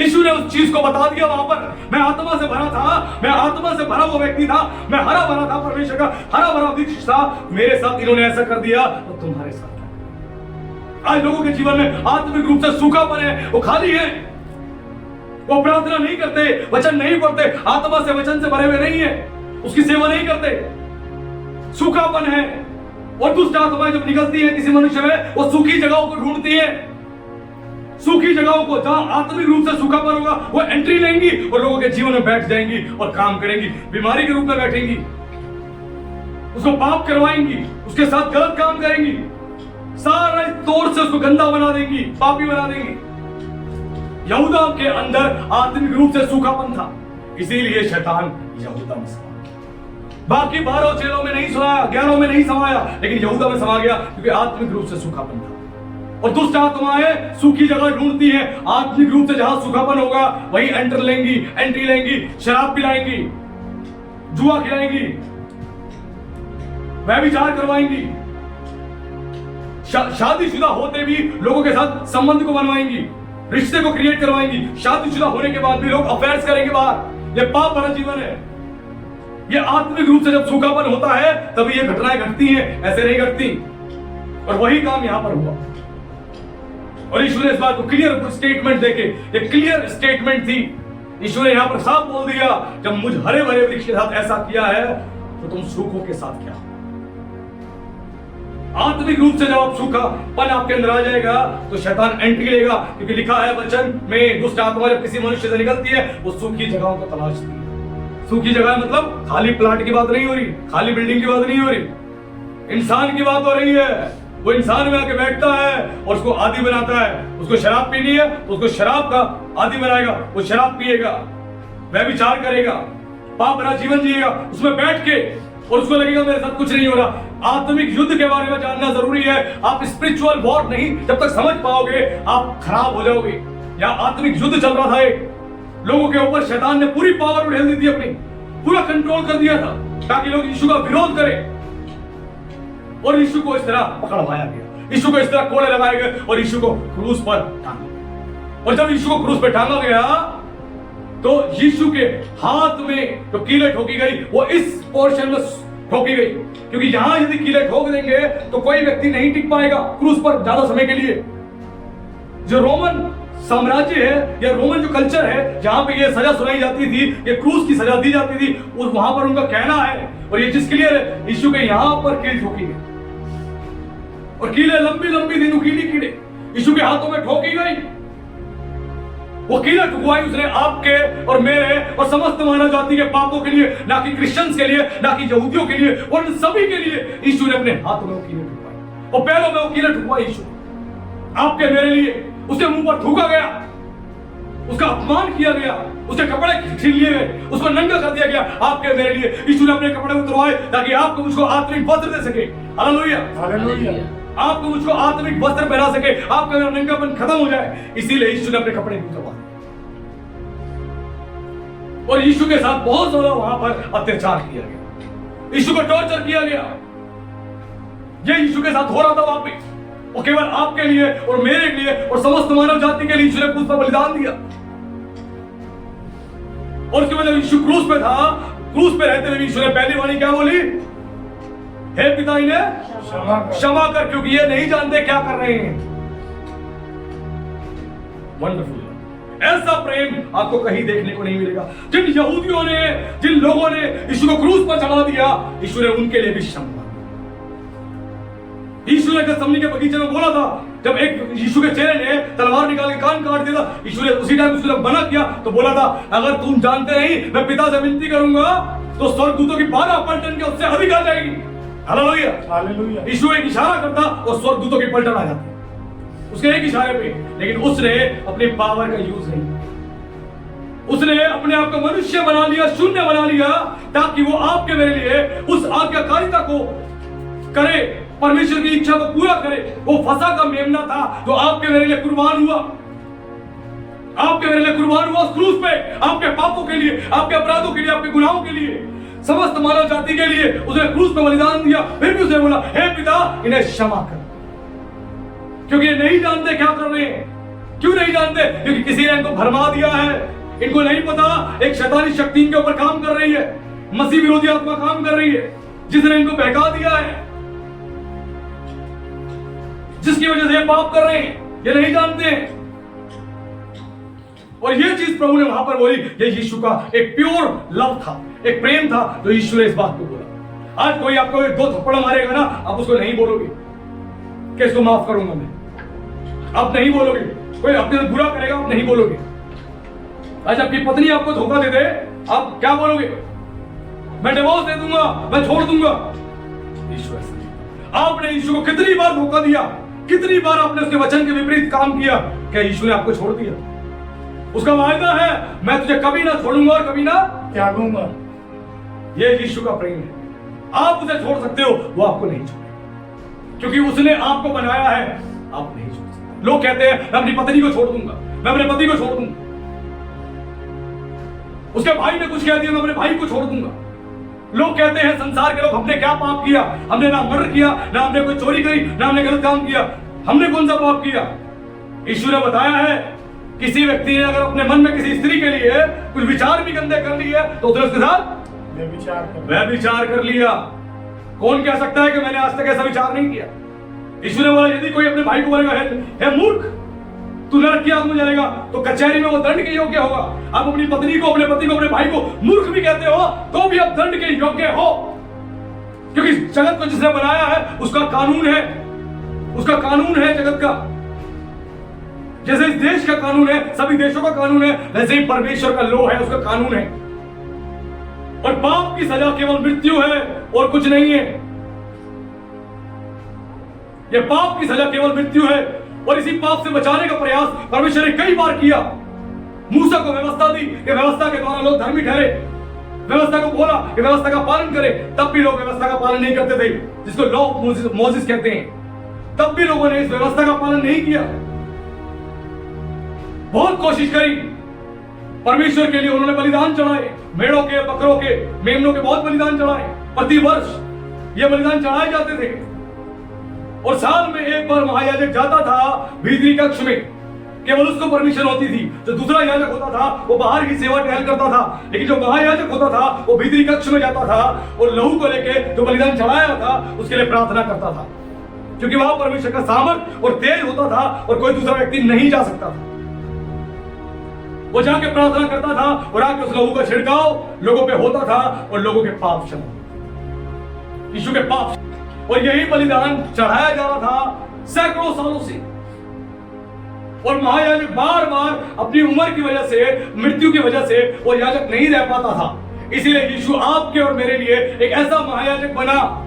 यीशु ने उस चीज को बता दिया वहां पर। मैं आत्मा से भरा था, मैं आत्मा से भरा हुआ व्यक्ति था, मैं हरा भरा था, परमेश्वर का हरा भरा वृक्ष था, मेरे साथ इन्होंने ऐसा कर दिया तो तुम्हारे साथ क्या? आज लोगों के जीवन में आत्मिक रूप से सूखापन है, वो खाली है, वो प्रार्थना नहीं करते, वचन नहीं पढ़ते, आत्मा से वचन से भरे हुए नहीं है, उसकी सेवा नहीं करते, सूखापन है। और दुष्ट आत्माएं जब निकलती है किसी मनुष्य में, वो सूखी जगहों को ढूंढती है, सूखी जगहों को, जहां आत्मिक रूप से सूखापन होगा वो एंट्री लेंगी और लोगों के जीवन में बैठ जाएंगी और काम करेंगी, बीमारी के रूप में बैठेंगी, उसको पाप करवाएंगी, उसके साथ गलत काम करेंगी, सारा तौर से उसको गंदा बना देंगी, पापी बना देंगी। यहूदा के अंदर आत्मिक रूप से सूखापन था, इसीलिए शैतान यहूदा में समा गया। बाकी 12 चेलों में नहीं समाया, 11 में नहीं समाया, लेकिन यहूदा में समा गया क्योंकि आत्मिक रूप से सूखापन था। और दुष्ट आत्माएं सूखी जगह ढूंढती हैं, आत्मिक रूप से जहां सूखापन होगा वहीं एंट्री लेंगी, शराब पिलाएंगी, जुआ खिलाएंगी, व्यभिचार करवाएंगी, शादीशुदा होते भी लोगों के साथ संबंध को बनवाएंगी, रिश्ते को क्रिएट करवाएंगी, शादीशुदा होने के बाद भी लोग अफेयर्स करेंगे बाहर। यह पाप भरा जीवन है। यह आत्मिक रूप से जब सूखापन होता है तभी ये घटनाएं घटती हैं, ऐसे नहीं घटती। और वही काम यहां पर हुआ और यीशु ने इस बात को क्लियर स्टेटमेंट देके, ये क्लियर स्टेटमेंट थी, यीशु ने यहां पर साफ बोल दिया, जब मुझ हरे भरे वृक्ष के साथ ऐसा किया है तो तुम सूखों के साथ क्या? आत्मिक रूप से जब आप सूखापन आपके अंदर आ जाएगा तो शैतान एंट्री लेगा, क्योंकि लिखा है वचन में, दुष्ट आत्मा जब किसी मनुष्य से निकलती है वो सूखी जगहों को तलाशती है। सूखी जगह मतलब खाली प्लाट की बात नहीं हो रही, खाली बिल्डिंग की बात नहीं हो रही, इंसान की बात हो रही है। वो इंसान में आके बैठता है और उसको आदी बनाता है। उसको शराब पीनी है तो उसको शराब का आदी बनाएगा, वो शराब पिएगा, व्यभिचार करेगा, पाप भरा जीवन जिएगा, उसमें बैठ के, और उसको लगेगा मेरे साथ कुछ नहीं हो रहा। आत्मिक युद्ध के बारे में जानना जरूरी है। आप स्पिरिचुअल वॉर नहीं जब तक समझ पाओगे आप खराब हो जाओगे। यहाँ आत्मिक युद्ध चल रहा था, एक लोगों के ऊपर शैतान ने पूरी पावर उड़ेल दी थी, अपनी पूरा कंट्रोल कर दिया था ताकि लोग यीशु का विरोध करें। और यीशु को इस तरह पकड़वाया गया, यीशु को इस तरह कोड़े लगाए गए और यीशु को क्रूस पर टांगा गया। और जब यीशु को क्रूस पर टांगा गया तो यीशु के हाथ में जो कीलें ठोकी गई वो इस पोर्शन में ठोकी गई, क्योंकि यहां यदि कीलें ठोक देंगे तो कोई व्यक्ति नहीं टिक पाएगा क्रूस पर ज्यादा समय के लिए। जो रोमन साम्राज्य है या रोमन जो कल्चर है जहां पे ये सजा सुनाई जाती थी, ये क्रूस की सजा दी जाती थी, उस वहां पर उनका कहना है, और ये चीज क्लियर है, यीशु के यहां पर कील ठोकी गई और कीलें लंबी लंबी थी, नुकीली कीलें यीशु के हाथों में ठोकी गई। वो कीलें ठुकवाई उसने आपके और मेरे और समस्त मानव जाति के पापों के लिए, ना कि क्रिश्चियंस के लिए, ना कि यहूदियों के लिए, और उन सभी के लिए यीशु ने अपने हाथों में वो कीलें ठुकवाई और पैरों में वो कीलें ठुकवाई यीशु आपके मेरे लिए। उसके मुंह पर थूका गया, उसका अपमान किया गया, उसके कपड़े छीन लिए गए, उसको नंगा कर दिया गया आपके मेरे लिए। यीशु ने अपने कपड़े उतरवाए ताकि आपको मुझको आत्मिक वस्त्र दे सके। Hallelujah, hallelujah. आपको मुझको आत्मिक वस्त्र पहना सके, आपका मेरा नंगापन खत्म हो जाए, इसीलिए यीशु ने अपने कपड़े उतरवा दिए। और यीशु के साथ बहुत ज्यादा वहां पर अत्याचार किया गया, यीशु को टॉर्चर किया गया। ये यीशु के साथ हो रहा था वहां पे, और केवल आपके लिए और मेरे लिए और समस्त मानव जाति के लिए यीशु ने क्रूस पर बलिदान दिया। और उसके बाद जब यीशु क्रूस पे था, क्रूस पे रहते हुए यीशु ने पहली वाणी क्या बोली? हे पिता इन्हें क्षमा कर, क्योंकि ये नहीं जानते क्या कर रहे हैं। वंडरफुल, ऐसा प्रेम आपको कहीं देखने को नहीं मिलेगा। जिन यहूदियों ने, जिन लोगों ने यीशु को क्रूस पर चढ़ा दिया, यीशु ने उनके लिए भी क्षमा। यीशु ने गethsemane के बगीचे में बोला था, जब एक यीशु के चेले ने तलवार निकाल के कान काट दिया था, यीशु ने उसी टाइम उसको जब मना किया तो बोला था, अगर तुम जानते नहीं, मैं पिता से विनती करूंगा तो स्वर्गदूतों की 12 पलटन के उससे अधिक आ जाएगी। Hallelujah, hallelujah. यीशु एक इशारा करता और स्वर्गदूतों की पलटन आ जाती उसके एक इशारे पे, लेकिन उसने अपने पावर का यूज नहीं, उसने अपने आप को मनुष्य बना लिया, शून्य बना लिया, ताकि वो आपके मेरे लिए उस आज्ञाकारिता को करे, परमेश्वर की इच्छा को पूरा करे। वो फसा का मेमना था जो आपके मेरे लिए कुर्बान हुआ, आपके मेरे लिए कुर्बान हुआ उस क्रूस पे, आपके पापों के लिए, आपके अपराधों के लिए, आपके गुनाहों के लिए, समस्त मानव जाति के लिए उसने क्रूस पे बलिदान दिया। फिर भी उसने बोला, हे पिता इन्हें क्षमा कर, क्योंकि ये नहीं जानते क्या कर रहे हैं। क्यों नहीं जानते? क्योंकि किसी ने इनको भरमा दिया है। इनको नहीं पता एक शैतानी शक्ति इनके ऊपर काम कर रही है, मसीह विरोधी आत्मा काम कर रही है, जिसने इनको बहका दिया है, जिसकी वजह से ये पाप कर रहे हैं, ये नहीं जानते हैं। और ये चीज प्रभु ने वहां पर बोली, ये यीशु का एक प्योर लव था, एक प्रेम था, तो यीशु ने इस बात को बोला। आज कोई आपको 2 थप्पड़ मारेगा ना, आप उसको नहीं बोलोगे कि इसको माफ करूंगा मैं, आप नहीं बोलोगे। कोई अपने साथ बुरा करेगा, आप नहीं बोलोगे। आज आपकी पत्नी आपको धोखा दे दे, आप क्या बोलोगे? मैं डिवोर्स दे दूंगा, मैं छोड़ दूंगा। यीशु ऐसा नहीं। आपने यीशु को कितनी बार धोखा दिया, कितनी बार आपने उसके वचन के विपरीत काम किया, क्या यीशु ने आपको छोड़ दिया? उसका वायदा है, मैं तुझे कभी ना छोड़ूंगा और कभी ना त्यागूंगा। ये यीशु का प्रेम है। आप उसे छोड़ सकते हो, वो आपको नहीं छोड़ेगा, क्योंकि उसने आपको बनाया है, आप नहीं छोड़ सकते। लोग कहते हैं मैं अपनी पत्नी को छोड़ दूंगा, मैं अपने पति को छोड़ दूंगा, उसके भाई ने कुछ कह दिया, मैं अपने भाई को छोड़ दूंगा। लोग कहते हैं संसार के लोग, हमने क्या पाप किया? हमने ना मर्डर किया, ना हमने कोई चोरी करी, ना हमने गलत काम किया, हमने कौन सा पाप किया? यीशु ने बताया है, किसी व्यक्ति ने अगर अपने मन में किसी स्त्री के लिए कुछ विचार भी गंदे कर लिए तो उसने उसके साथ व्यभिचार कर लिया। कौन कह सकता है कि मैंने आज तक ऐसा विचार नहीं किया? यीशु ने बोला, यदि कोई अपने भाई को बोलेगा हे मूर्ख, तू नरक की आग में जलेगा, तो कचहरी में वो दंड के योग्य होगा। आप अपनी पत्नी को, अपने पति को, अपने भाई को मूर्ख भी कहते हो तो भी आप दंड के योग्य हो, क्योंकि जगत को जिसने बनाया है उसका कानून है, उसका कानून है जगत का। जैसे इस देश का कानून है, सभी देशों का कानून है, वैसे ही परमेश्वर का लॉ है, उसका कानून है। और पाप की सजा केवल मृत्यु है और कुछ नहीं है। यह पाप की सजा केवल मृत्यु है, और इसी पाप से बचाने का प्रयास परमेश्वर ने कई बार किया। मूसा को व्यवस्था दी कि व्यवस्था के द्वारा लोग धर्मी ठहरे, व्यवस्था को बोला कि व्यवस्था का पालन करें, तब भी लोग व्यवस्था का पालन नहीं करते थे, जिसको लॉ ऑफ मोसेस कहते हैं। तब भी लोगों ने इस व्यवस्था का पालन नहीं किया। बहुत कोशिश करी, परमेश्वर के लिए उन्होंने बलिदान चढ़ाए, मेढ़ों के, बकरों के, मेमनों के बहुत बलिदान चढ़ाए। प्रति वर्ष ये बलिदान चढ़ाए जाते थे, और साल में एक बार महायाजक जाता था भीतरी कक्ष में, केवल उसको परमिशन होती थी। जो दूसरा याजक होता था वो बाहर की सेवा टहल करता था, लेकिन जो महायाजक होता था वो भीतरी कक्ष में जाता था और लहू को लेके जो बलिदान चढ़ाया था उसके लिए प्रार्थना करता था, क्योंकि वहां परमेश्वर का सामर्थ और तेज होता था और कोई दूसरा व्यक्ति नहीं जा सकता था। वो जाके प्रार्थना करता था और आके उस लहू का छिड़काव लोगों पे होता था और लोगों के पाप क्षमा, यीशु के पाप। और यही बलिदान चढ़ाया जा रहा था सैकड़ों सालों से, और महायाजक बार बार अपनी उम्र की वजह से, मृत्यु की वजह से वो याजक नहीं रह पाता था। इसीलिए यीशु आपके और मेरे लिए एक ऐसा महायाजक बना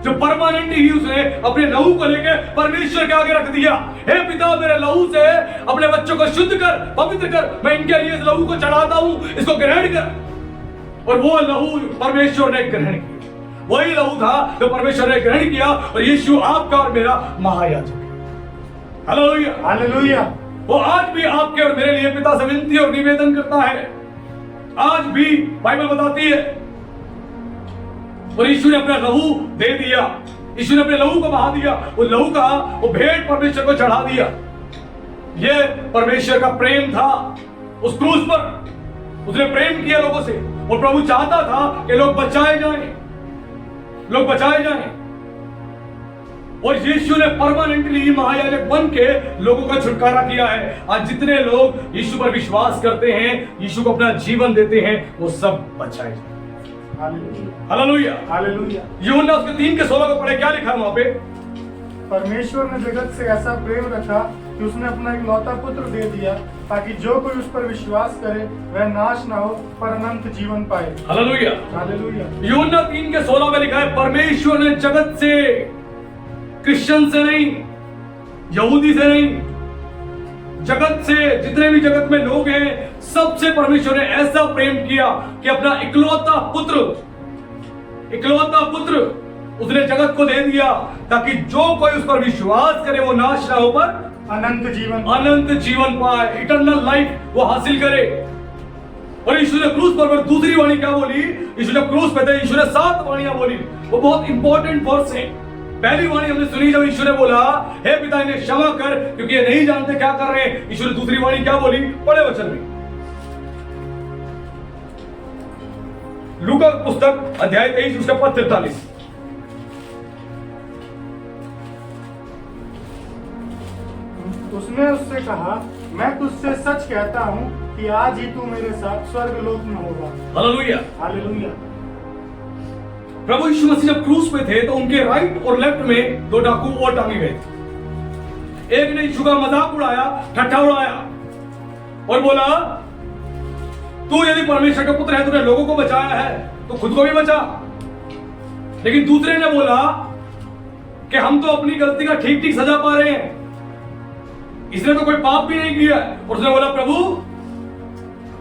जो परमानेंट ही उसने अपने लहू को लेकर परमेश्वर के आगे रख दिया। हे पिता, मेरे लहू से अपने बच्चों को शुद्ध कर, पवित्र कर, मैं इनके लिए इस लहू को चढ़ाता हूं, इसको ग्रहण कर। और वो लहू परमेश्वर ने ग्रहण किया, वही लहू था जो परमेश्वर ने ग्रहण किया, और यीशु आपका और मेरा महायाजक है। Hallelujah, hallelujah. वो आज भी आपके और मेरे लिए पिता से विनती और निवेदन करता है, आज भी बाइबल बताती है। और यीशु ने अपना लहू दे दिया, यीशु ने अपने लहू को बहा दिया, वो लहू का वो भेंट परमेश्वर को चढ़ा दिया। ये परमेश्वर का प्रेम था। उस क्रूस पर उसने प्रेम किया लोगों से, और प्रभु चाहता था कि लोग बचाए जाएं, लोग बचाए जाएं। और यीशु ने परमानेंटली महायाजक बन के लोगों का छुटकारा किया है। आज जितने लोग यीशु पर विश्वास करते हैं, यीशु को अपना जीवन देते हैं, वो सब बचाए जाते हैं। Hallelujah, hallelujah. यूहन्ना उसके 3:16 को पढ़े, क्या लिखा है वहां पे? परमेश्वर ने जगत से ऐसा प्रेम रखा कि उसने अपना इकलौता पुत्र दे दिया, ताकि जो कोई उस पर विश्वास करे वह नाश ना हो पर अनंत जीवन पाए। Hallelujah, hallelujah. यूहन्ना 3:16 में लिखा है, परमेश्वर ने जगत से, क्रिश्चियन से नहीं, यहूदी से नहीं, जगत से, जितने भी जगत में लोग हैं, सबसे परमेश्वर ने ऐसा प्रेम किया कि अपना इकलौता पुत्र उसने जगत को दे दिया, ताकि जो कोई उस पर विश्वास करे वो नाश ना हो पर अनंत जीवन पाए, इटर्नल लाइफ वो हासिल करे। और यीशु ने क्रूस पर दूसरी वाणी क्या बोली? यीशु ने क्रूस पे थे, यीशु ने 7 वाणियां बोली। वो बहुत इंपॉर्टेंट वर्स है। पहली वाणी हमने सुनी जब यीशु ने बोला, हे पिता इन्हें क्षमा कर क्योंकि ये नहीं जानते क्या कर रहे हैं। यीशु ने दूसरी वाणी क्या बोली? पढ़े वचन में, लूका पुस्तक अध्याय 23 उसका पद 43। उसने उससे कहा, मैं तुझसे सच कहता हूँ कि आज ही तू मेरे साथ स्वर्गलोक में होगा। हालेलुया। हालेलुया। प्रभु यीशु मसीह जब क्रूस पे थे तो उनके राइट और लेफ्ट में दो डाकू और टांगे गए थे। एक ने यीशु का मजाक उड़ाया, ठट्ठा उड़ाया और बोला, तू यदि परमेश्वर का पुत्र है, तूने लोगों को बचाया है तो खुद को भी बचा। लेकिन दूसरे ने बोला कि हम तो अपनी गलती का ठीक ठीक सजा पा रहे हैं, इसने तो कोई पाप भी नहीं किया। और उसने बोला, प्रभु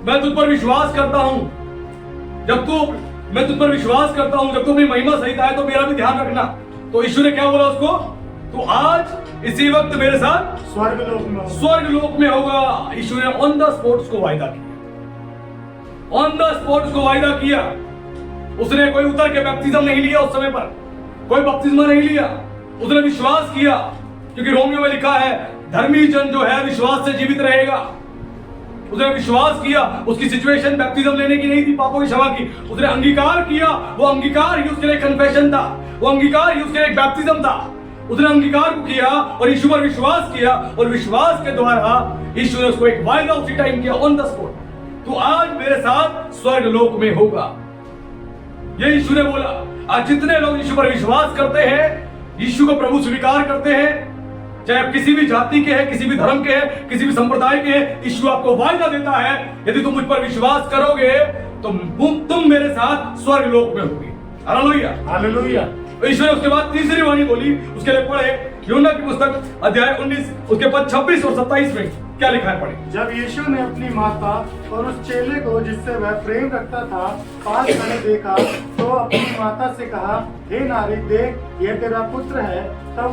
मैं तुझ पर विश्वास करता हूं, मैं तुझ पर विश्वास करता हूं, जब तू अपनी महिमा सहित आए तो मेरा भी ध्यान रखना। तो यीशु ने क्या बोला उसको? तू आज इसी वक्त मेरे साथ स्वर्गलोक में होगा। यीशु ने ऑन द स्पॉट उसको वायदा किया, ऑन द स्पॉट उसको वायदा किया। उसने कोई उतर के बैप्टिज्म नहीं लिया, उस समय पर कोई बपतिस्मा नहीं लिया। उसने विश्वास किया, क्योंकि रोमियो में लिखा है, धर्मी जन जो है विश्वास से जीवित रहेगा। उसने विश्वास किया, उसकी सिचुएशन बैप्टिज्म लेने की नहीं थी, पापों की क्षमा की। उसने अंगीकार किया, वो अंगीकार ही उसके लिए कन्फेशन था, वो अंगीकार ही उसके लिए बैप्टिज्म था। उसने अंगीकार को किया और यीशु पर विश्वास किया, और विश्वास के द्वारा यीशु ने उसको एक वायदा उसी टाइम किया, ऑन द स्पॉट, तू आज मेरे साथ स्वर्गलोक में होगा। ये यीशु ने बोला। आज जितने लोग यीशु पर विश्वास करते हैं, यीशु को प्रभु स्वीकार करते हैं, चाहे आप किसी भी जाति के हैं, किसी भी धर्म के हैं, किसी भी संप्रदाय के हैं, यीशु आपको वायदा देता है, यदि तुम मुझ पर विश्वास करोगे तो तुम मेरे साथ स्वर्गलोक में होगे। हालेलुया। हालेलुया। यीशु ने उसके बाद तीसरी वाणी बोली, उसके लिए पढ़े यूहन्ना की पुस्तक अध्याय 19 उसके पद 26 और 27 में क्या लिखा है, पढ़े। जब यीशु ने अपनी माता और उस चेले को जिससे वह प्रेम रखता था पास खड़े देखा तो अपनी माता से कहा, हे नारी, देख यह तेरा पुत्र है। तब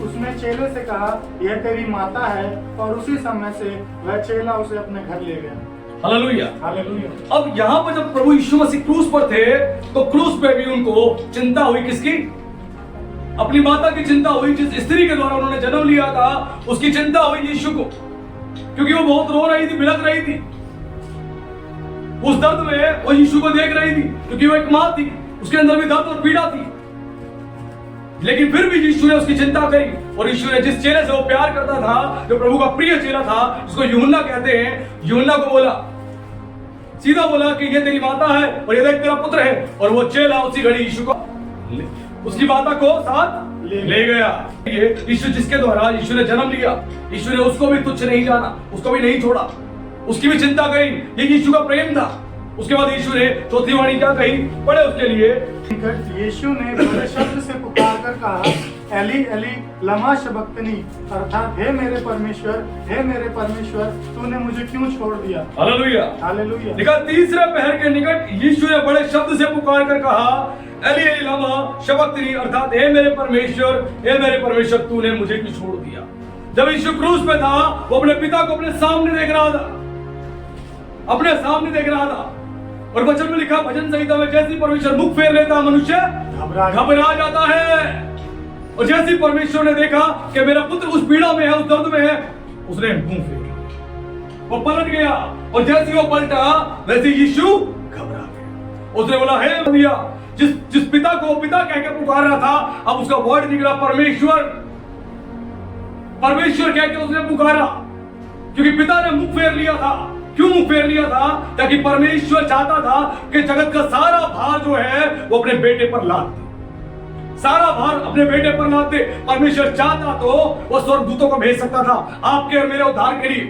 उसने चेले से कहा, यह तेरी माता है, और उसी समय से वह चेला उसे अपने घर ले गया। हालेलुया। हालेलुया। अब यहाँ पर जब प्रभु यीशु मसीह क्रूस पर थे तो क्रूस पे भी उनको चिंता हुई, किसकी? अपनी माता की चिंता हुई, जिस स्त्री के द्वारा उन्होंने जन्म लिया था उसकी चिंता हुई यीशु को, क्योंकि वो बहुत रो रही थी, बिलख रही थी। उस दर्द में वो यीशु को देख रही थी, क्योंकि वो एक मां थी, उसके अंदर भी दर्द और पीड़ा थी। लेकिन फिर भी यीशु ने उसकी चिंता करी, और यीशु ने जिस चेले से वो प्यार करता था, जो प्रभु का प्रिय चेला था, जिसको यूहन्ना कहते हैं, यूहन्ना को बोला, सीधा बोला कि ये तेरी माता है और ये देख तेरा पुत्र है। और वो चेला उसी घड़ी यीशु को उसकी माता को साथ ले गया। ये यीशु जिसके द्वारा यीशु ने जन्म लिया, यीशु ने उसको भी तुच्छ नहीं जाना, उसको भी नहीं छोड़ा, उसकी भी चिंता करी। ये यीशु का प्रेम था। उसके बाद यीशु ने चौथी वाणी क्या कही, पढ़े उसके लिए। यीशु ने बड़े शब्द से पुकार कर कहा, एली एली लमा शबक्तनी, अर्थात हे मेरे परमेश्वर तूने मुझे क्यों छोड़ दिया। हालेलुया। हालेलुया। लिखा, तीसरे पहर के निकट यीशु ने बड़े शब्द से पुकार कर कहा, एली एली लमा शबक्तनी, अर्थात हे मेरे परमेश्वर तूने मुझे क्यों छोड़ दिया। जब यीशु क्रूस पे था, वो अपने पिता को अपने सामने देख रहा था, अपने सामने देख रहा था। और वचन में लिखा, भजन संहिता में, जैसी परमेश्वर मुख फेर लेता मनुष्य घबरा जाता है। और जैसी परमेश्वर ने देखा कि मेरा पुत्र उस पीड़ा में है, उस दर्द में है, उसने मुंह फेर लिया, वो पलट गया। और जैसे वो पलटा वैसे यीशु घबरा गया। उसने बोला, हे दिया, जिस पिता को पिता कह के पुकार रहा था, अब उसका वर्ड निकला परमेश्वर कह के उसने पुकारा, क्योंकि पिता ने मुख फेर लिया था। क्यों मुख फेर लिया था? ताकि परमेश्वर चाहता था कि जगत का सारा भार जो है वो अपने बेटे पर लाद दे, सारा भार अपने बेटे पर लाद दे। परमेश्वर चाहता तो वो स्वर्गदूतों को भेज सकता था आपके और मेरे उद्धार के लिए,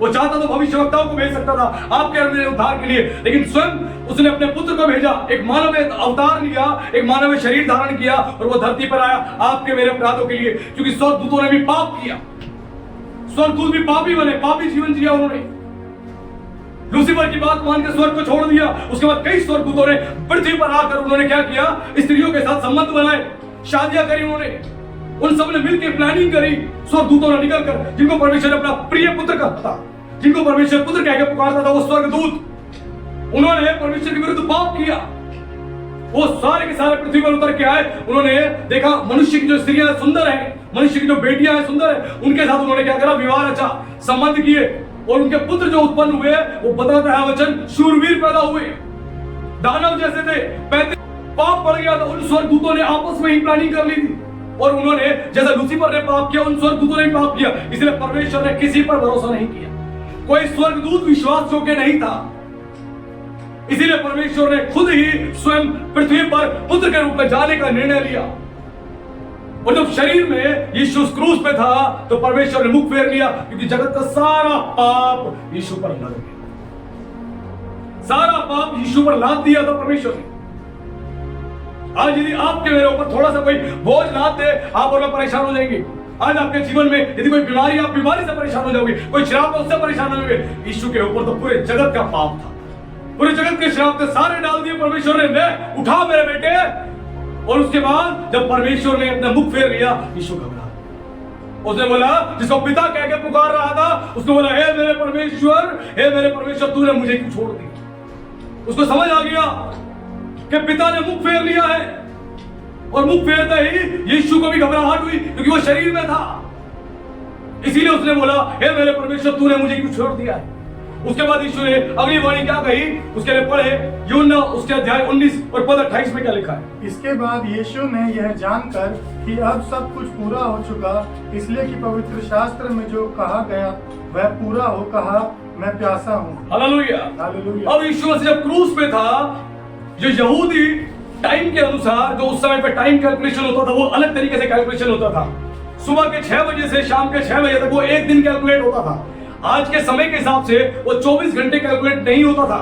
वो चाहता तो भविष्यवक्ताओं को भेज सकता था आपके और मेरे उद्धार के लिए, लेकिन स्वयं उसने अपने पुत्र को भेजा, एक मानव अवतार लिया, एक मानव शरीर धारण किया, और वो धरती पर आया आपके मेरे अपराधों के लिए। क्योंकि स्वर्गदूतों ने भी पाप किया, स्वर्गदूत भी पापी बने, पापी जीवन जिया उन्होंने। लूसीफर की बात मान के स्वर्ग को छोड़ दिया। उसके बाद कई स्वर्गदूतों ने पृथ्वी पर आकर उन्होंने क्या किया, स्त्रियों के साथ संबंध बनाए, शादियां करी उन्होंने। उन सब ने मिलकर प्लानिंग करी, स्वर्गदूतों ने निकलकर, जिनको परमेश्वर ने अपना प्रिय पुत्र कहता था, जिनको परमेश्वर पुत्र कह के पुकारता था, वो स्वर्गदूत, उन्होंने परमेश्वर के विरुद्ध पाप किया। वो सारे के सारे पृथ्वी पर उतर के आए। उन्होंने देखा मनुष्य की जो स्त्रियां सुंदर हैं, मनुष्य की जो बेटियां हैं सुंदर है, उनके साथ उन्होंने क्या करा, विवाह रचा, संबंध किए, और उनके पुत्र जो उत्पन्न हुए वो बताता है वचन शूरवीर पैदा हुए, दानव जैसे थे। पाप पड़ गया था, उन स्वर्गदूतों ने आपस में ही प्लानिंग कर ली थी, और उन्होंने जैसा लूसीफर ने पाप किया, उन स्वर्गदूतों ने पाप किया। इसलिए परमेश्वर ने किसी पर भरोसा नहीं किया, कोई स्वर्गदूत विश्वास योग्य नहीं था। इसीलिए परमेश्वर ने खुद ही स्वयं पृथ्वी पर पुत्र के रूप में जाने का निर्णय लिया। और जब शरीर में यीशु क्रूस पे था तो परमेश्वर ने मुख फेर लिया, क्योंकि जगत का सारा पाप यीशु पर लग गया, सारा पाप यीशु पर लाद दिया था परमेश्वर ने। आज यदि आपके मेरे ऊपर थोड़ा सा कोई बोझ लाद दे, आप और मैं परेशान हो जाएंगे। आज आपके जीवन में यदि कोई बीमारी, आप बीमारी से परेशान हो जाओगे, कोई श्राप उससे परेशान हो जाओगे। यीशु के ऊपर तो पूरे जगत का पाप था, पूरे जगत के श्राप ने सारे डाल दिए परमेश्वर ने। ले उठा मेरे बेटे। और उसके बाद जब परमेश्वर ने अपना मुख फेर लिया, यीशु घबरा, उसने बोला, जिसको पिता कह के पुकार रहा था, उसने बोला, हे मेरे परमेश्वर, तूने मुझे क्यों छोड़ दिया। उसको समझ आ गया कि पिता ने मुख फेर लिया है, और मुख फेरते ही यीशु को भी घबराहट हुई, क्योंकि वो शरीर में था। इसीलिए उसने बोला, हे मेरे परमेश्वर, तूने मुझे क्यों छोड़ दिया है। उसके बाद यीशु ने अगली वाणी क्या कही, उसके लिए पढ़े यूहन्ना उसके अध्याय 19 और पद 28 में क्या लिखा है। इसके बाद यीशु ने यह जानकर कि अब सब कुछ पूरा हो चुका, इसलिए कि पवित्र शास्त्र में जो कहा गया वह पूरा हो, कहा, मैं प्यासा हूँ। Hallelujah, hallelujah. अब यीशु मसीह जब क्रूस पे था, जो यहूदी टाइम के अनुसार जो उस समय पे टाइम कैलकुलेशन होता था, वो अलग तरीके से कैलकुलेशन होता था। सुबह के 6 बजे से शाम के 6 बजे तक वो एक दिन कैलकुलेट होता था। आज के समय के हिसाब से वो 24 घंटे कैलकुलेट नहीं होता था,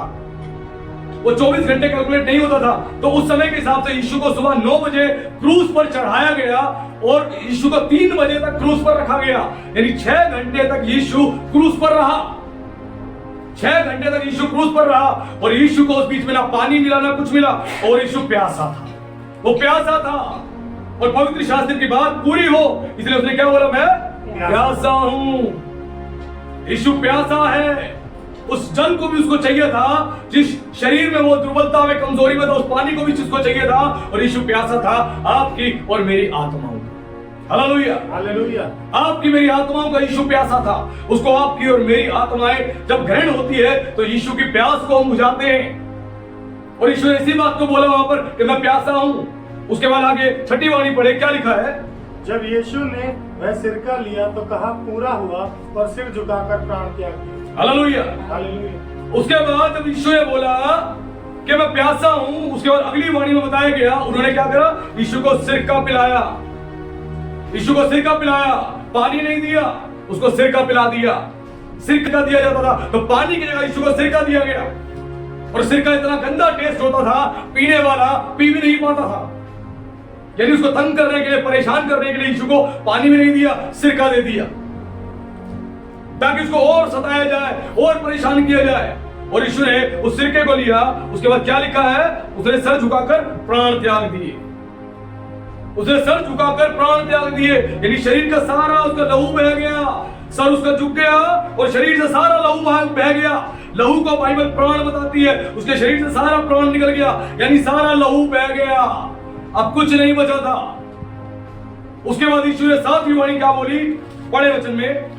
वो 24 घंटे कैलकुलेट नहीं होता था। तो उस समय के हिसाब से यीशु को सुबह 9 बजे क्रूस पर चढ़ाया गया, और यीशु को 3 बजे तक क्रूस पर रखा गया, यानी 6 घंटे तक यीशु क्रूस पर रहा। 6 घंटे तक यीशु क्रूस पर रहा, और यीशु को उस बीच में ना पानी मिला ना कुछ मिला, और यीशु प्यासा था, वो प्यासा था। और पवित्र शास्त्र की बात पूरी हो, इसलिए उसने क्या बोला, मैं प्यासा हूं। यीशु प्यासा है। उस जल को भी उसको चाहिए था, जिस शरीर में वो दुर्बलता में, कमजोरी में था, उस पानी को भी उसको चाहिए था, और यीशु प्यासा था आपकी और मेरी आत्माओं का। Hallelujah, hallelujah. आपकी मेरी आत्माओं का यीशु प्यासा था। उसको आपकी और मेरी आत्माएं जब ग्रहण होती है तो यीशु की प्यास को हम बुझाते हैं, और यीशु ने इसी बात को बोला वहां पर कि मैं प्यासा हूं। उसके बाद आगे 6ठी वाणी पढ़े, क्या लिखा है। जब यीशु ने वह सिरका लिया तो कहा, पूरा हुआ, और सिर झुकाकर प्राण त्याग दिया। Hallelujah, hallelujah. उसके बाद जब यीशु ने बोला कि मैं प्यासा हूं, उसके बाद अगली वाणी में बताया गया, उन्होंने क्या करा, यीशु को सिरका पिलाया। यीशु को सिरका पिलाया, पानी नहीं दिया, उसको सिरका पिला दिया। सिरका दिया जाता था तो पानी की जगह यीशु को सिरका दिया गया, और सिरका इतना गंदा टेस्ट होता था, पीने वाला पी भी नहीं पाता था। यानी उसको तंग करने के लिए, परेशान करने के लिए यीशु को पानी में नहीं दिया, सिरका दे दिया, ताकि उसको और सताया जाए, और परेशान किया जाए। और यीशु ने उस सिरके को लिया। उसके बाद क्या लिखा है, उसने सर झुकाकर प्राण त्याग दिए। उसने सर झुकाकर प्राण त्याग दिए, यानी शरीर का सारा उसका लहू बह गया, सर उसका झुक गया, और शरीर से सारा लहू बह गया। लहू को बाइबल प्राण बताती है, उसके शरीर से सारा प्राण निकल गया, यानी सारा लहू बह गया, अब कुछ नहीं बचा था। उसके बाद यीशु ने 7वीं वाणी क्या बोली, पढ़े वचन में।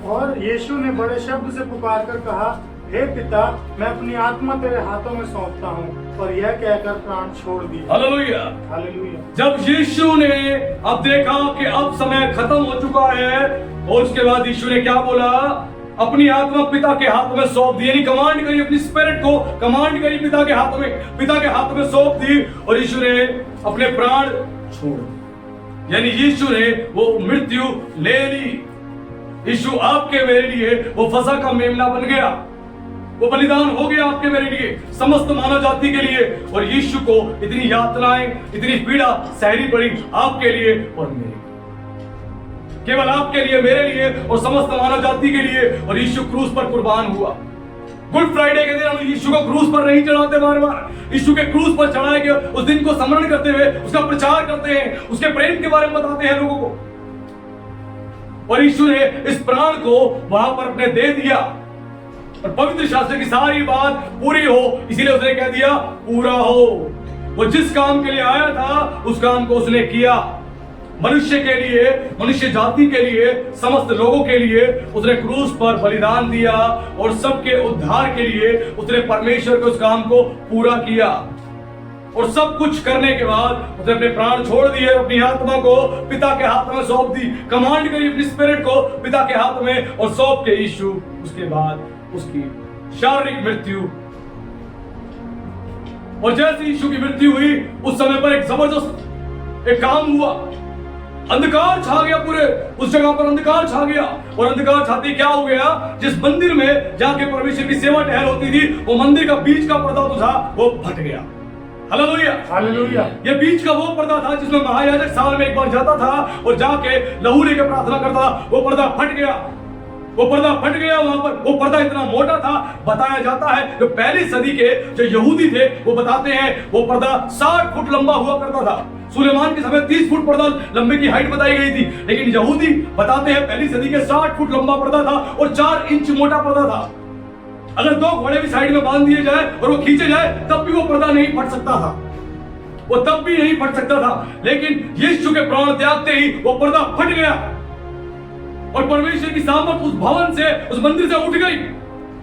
और यीशु ने बड़े शब्द से पुकार कर कहा, हे पिता, मैं अपनी आत्मा तेरे हाथों में सौंपता हूँ, और यह कहकर प्राण छोड़ दिए। Hallelujah, hallelujah. जब यीशु ने अब देखा कि अब समय खत्म हो चुका है, और उसके बाद यीशु ने क्या बोला, अपनी आत्मा पिता के हाथ में सौंप दी, यानी कमांड करी, अपनी स्पिरिट को कमांड करी, पिता के हाथ में सौंप दी, और यीशु ने अपने प्राण छोड़ दिए, यानी यीशु ने वो मृत्यु ले ली। यीशु आपके मेरे लिए वो फसह का मेमना बन गया, वो बलिदान हो गया आपके मेरे लिए, समस्त मानव जाति के लिए। और यीशु को इतनी यातनाएं, इतनी पीड़ा सहनी पड़ी आपके लिए और मेरे लिए, केवल आपके लिए, मेरे लिए और समस्त मानव जाति के लिए। और यीशु क्रूस पर कुर्बान हुआ। गुड फ्राइडे के दिन हम यीशु को क्रूस पर नहीं चढ़ाते बार बार, यीशु के क्रूस पर चढ़ाए के उस दिन को स्मरण करते हुए उसका प्रचार करते हैं, उसके प्रेम के बारे में बताते हैं लोगों को। और यीशु ने इस प्राण को वहां पर अपने दे दिया, और पवित्र शास्त्र की सारी बात पूरी हो, इसीलिए उसने कह दिया पूरा हो। वो जिस काम के लिए आया था उस काम को उसने किया। मनुष्य के लिए, मनुष्य जाति के लिए, समस्त लोगों के लिए उसने क्रूस पर बलिदान दिया और सबके उद्धार के लिए उसने परमेश्वर के उस काम को पूरा किया। और सब कुछ करने के बाद उसने अपने प्राण छोड़ दिए, अपनी आत्मा को पिता के हाथ में सौंप दी, कमांड करी अपनी स्पिरिट को पिता के हाथ में और सौंप के यीशु उसके बाद उसकी शारीरिक मृत्यु। और जैसे यीशु की मृत्यु हुई उस समय पर एक जबरदस्त एक काम हुआ, अंधकार छा गया, पूरे उस जगह पर अंधकार छा गया। और अंधकार छाते क्या हो गया, जिस मंदिर में जाके परमेश्वर की सेवा टहल होती थी वो मंदिर का बीच का पर्दा तो था वो फट गया। Hallelujah, hallelujah. ये बीच का वो पर्दा था जिसमें महायाजक साल में एक बार जाता था और जाके लहू लेके प्रार्थना करता था, वो पर्दा फट गया। वो पर्दा फट गया। वहां पर वो पर्दा इतना मोटा था, बताया जाता है जो पहली सदी के जो यहूदी थे वो बताते हैं वो पर्दा 60 फुट लंबा हुआ करता था। सुलेमान के समय 30 फुट पर्दा लंबे की हाइट बताई गई थी, लेकिन यहूदी बताते हैं पहली सदी के 60 फुट लंबा पर्दा था और 4 इंच मोटा पर्दा था। अगर 2 घोड़े भी साइड में बांध दिए जाए और वो खींचे जाए तब भी वो पर्दा नहीं फट सकता था, वो तब भी नहीं फट सकता था। लेकिन यीशु के प्राण त्यागते ही वो पर्दा फट गया और परमेश्वर की सामर्थ उस भवन से, उस मंदिर से उठ गई,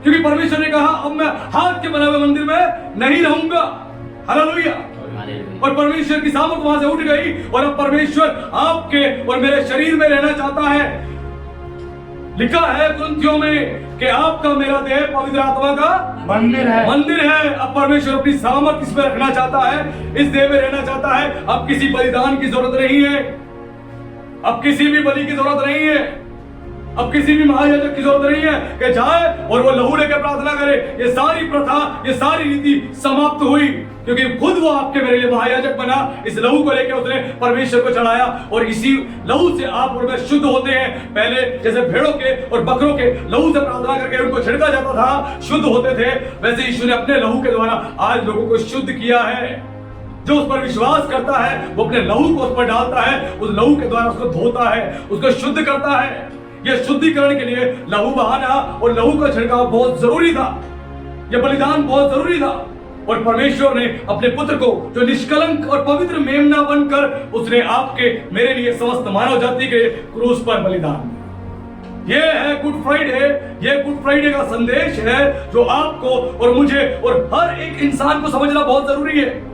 क्योंकि परमेश्वर ने कहा अब मैं हाथ के बने हुए मंदिर में नहीं रहूंगा। हालेलुया। और परमेश्वर की सामर्थ वहां से उठ गई और अब परमेश्वर आपके और मेरे शरीर में रहना चाहता है। लिखा है कुरिन्थियों में कि आपका मेरा देह पवित्र आत्मा का मंदिर है। अब परमेश्वर अपनी सामर्थ इसमें रखना चाहता है, इस देह में रहना चाहता है। अब किसी बलिदान की जरूरत नहीं है, अब किसी भी बलि की जरूरत नहीं है, अब किसी भी महायाजक की जरूरत नहीं है कि जाए और वो लहू लेकर प्रार्थना करे। ये सारी प्रथा, ये सारी रीति समाप्त हुई, क्योंकि खुद वो आपके मेरे लिए महायाजक बना। इस लहू को लेकर उसने परमेश्वर को चढ़ाया और इसी लहू से आप और मैं शुद्ध होते हैं। पहले जैसे भेड़ों के और बकरों के लहू से प्रार्थना करके उनको छिड़का जाता था, शुद्ध होते थे, वैसे यीशु ने अपने लहू के द्वारा आज लोगों को शुद्ध किया है। जो उस पर विश्वास करता है वो अपने लहू को उस पर डालता है, उस लहू के द्वारा उसको धोता है, उसको शुद्ध करता है। यह शुद्धिकरण के लिए लहू बहाना और लहू का छिड़काव बहुत जरूरी था, यह बलिदान बहुत जरूरी था। और परमेश्वर ने अपने पुत्र को जो निष्कलंक और पवित्र मेमना बनकर उसने आपके मेरे लिए समस्त मानव जाति के क्रूस पर बलिदान दिया। ये है गुड फ्राइडे, ये गुड फ्राइडे का संदेश है जो आपको और मुझे और हर एक इंसान को समझना बहुत जरूरी है।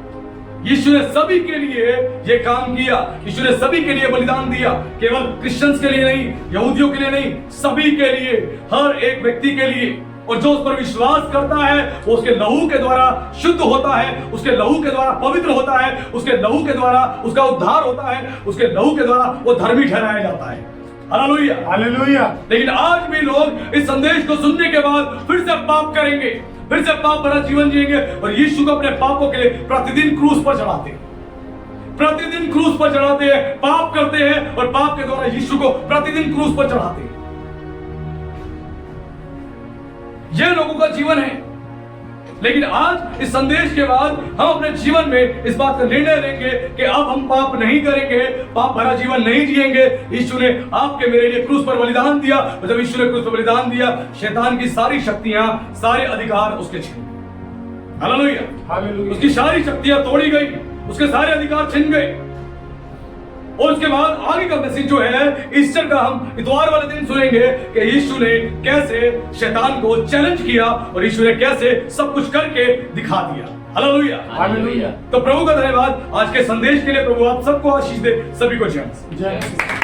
यीशु ने सभी के लिए ये काम किया, यीशु ने सभी के लिए बलिदान दिया, केवल क्रिश्चियंस के लिए नहीं, यहूदियों के लिए नहीं, सभी के लिए, हर एक व्यक्ति के लिए। और जो उस पर विश्वास करता है वो उसके लहू के द्वारा शुद्ध होता है, उसके लहू के द्वारा पवित्र होता है, उसके लहू के द्वारा उसका उद्धार होता है, उसके लहू के द्वारा वो धर्मी ठहराया जाता है। Hallelujah, hallelujah. लेकिन आज भी लोग इस संदेश को सुनने के बाद फिर से पाप करेंगे, फिर से पाप भरा जीवन जिएंगे और यीशु को अपने पापों के लिए प्रतिदिन क्रूस पर चढ़ाते हैं, प्रतिदिन क्रूस पर चढ़ाते हैं, पाप करते हैं और पाप के द्वारा यीशु को प्रतिदिन क्रूस पर चढ़ाते हैं। यह लोगों का जीवन है। लेकिन आज इस संदेश के बाद हम अपने जीवन में इस बात का निर्णय लेंगे कि अब हम पाप नहीं करेंगे, पाप भरा जीवन नहीं जिएंगे। यीशु ने आपके मेरे लिए क्रूस पर बलिदान दिया और जब यीशु ने क्रूस पर बलिदान दिया शैतान की सारी शक्तियां, सारे अधिकार उसके छिन गए। Hallelujah, hallelujah. उसकी सारी शक्तियां तोड़ी गई, उसके सारे अधिकार छिन गए। और उसके बाद आगे का मैसेज जो है ईस्टर का हम इतवार वाले दिन सुनेंगे कि यीशु ने कैसे शैतान को चैलेंज किया और यीशु ने कैसे सब कुछ करके दिखा दिया। Hallelujah, hallelujah. तो प्रभु का धन्यवाद आज के संदेश के लिए। प्रभु आप सबको आशीष दे, सभी को जय।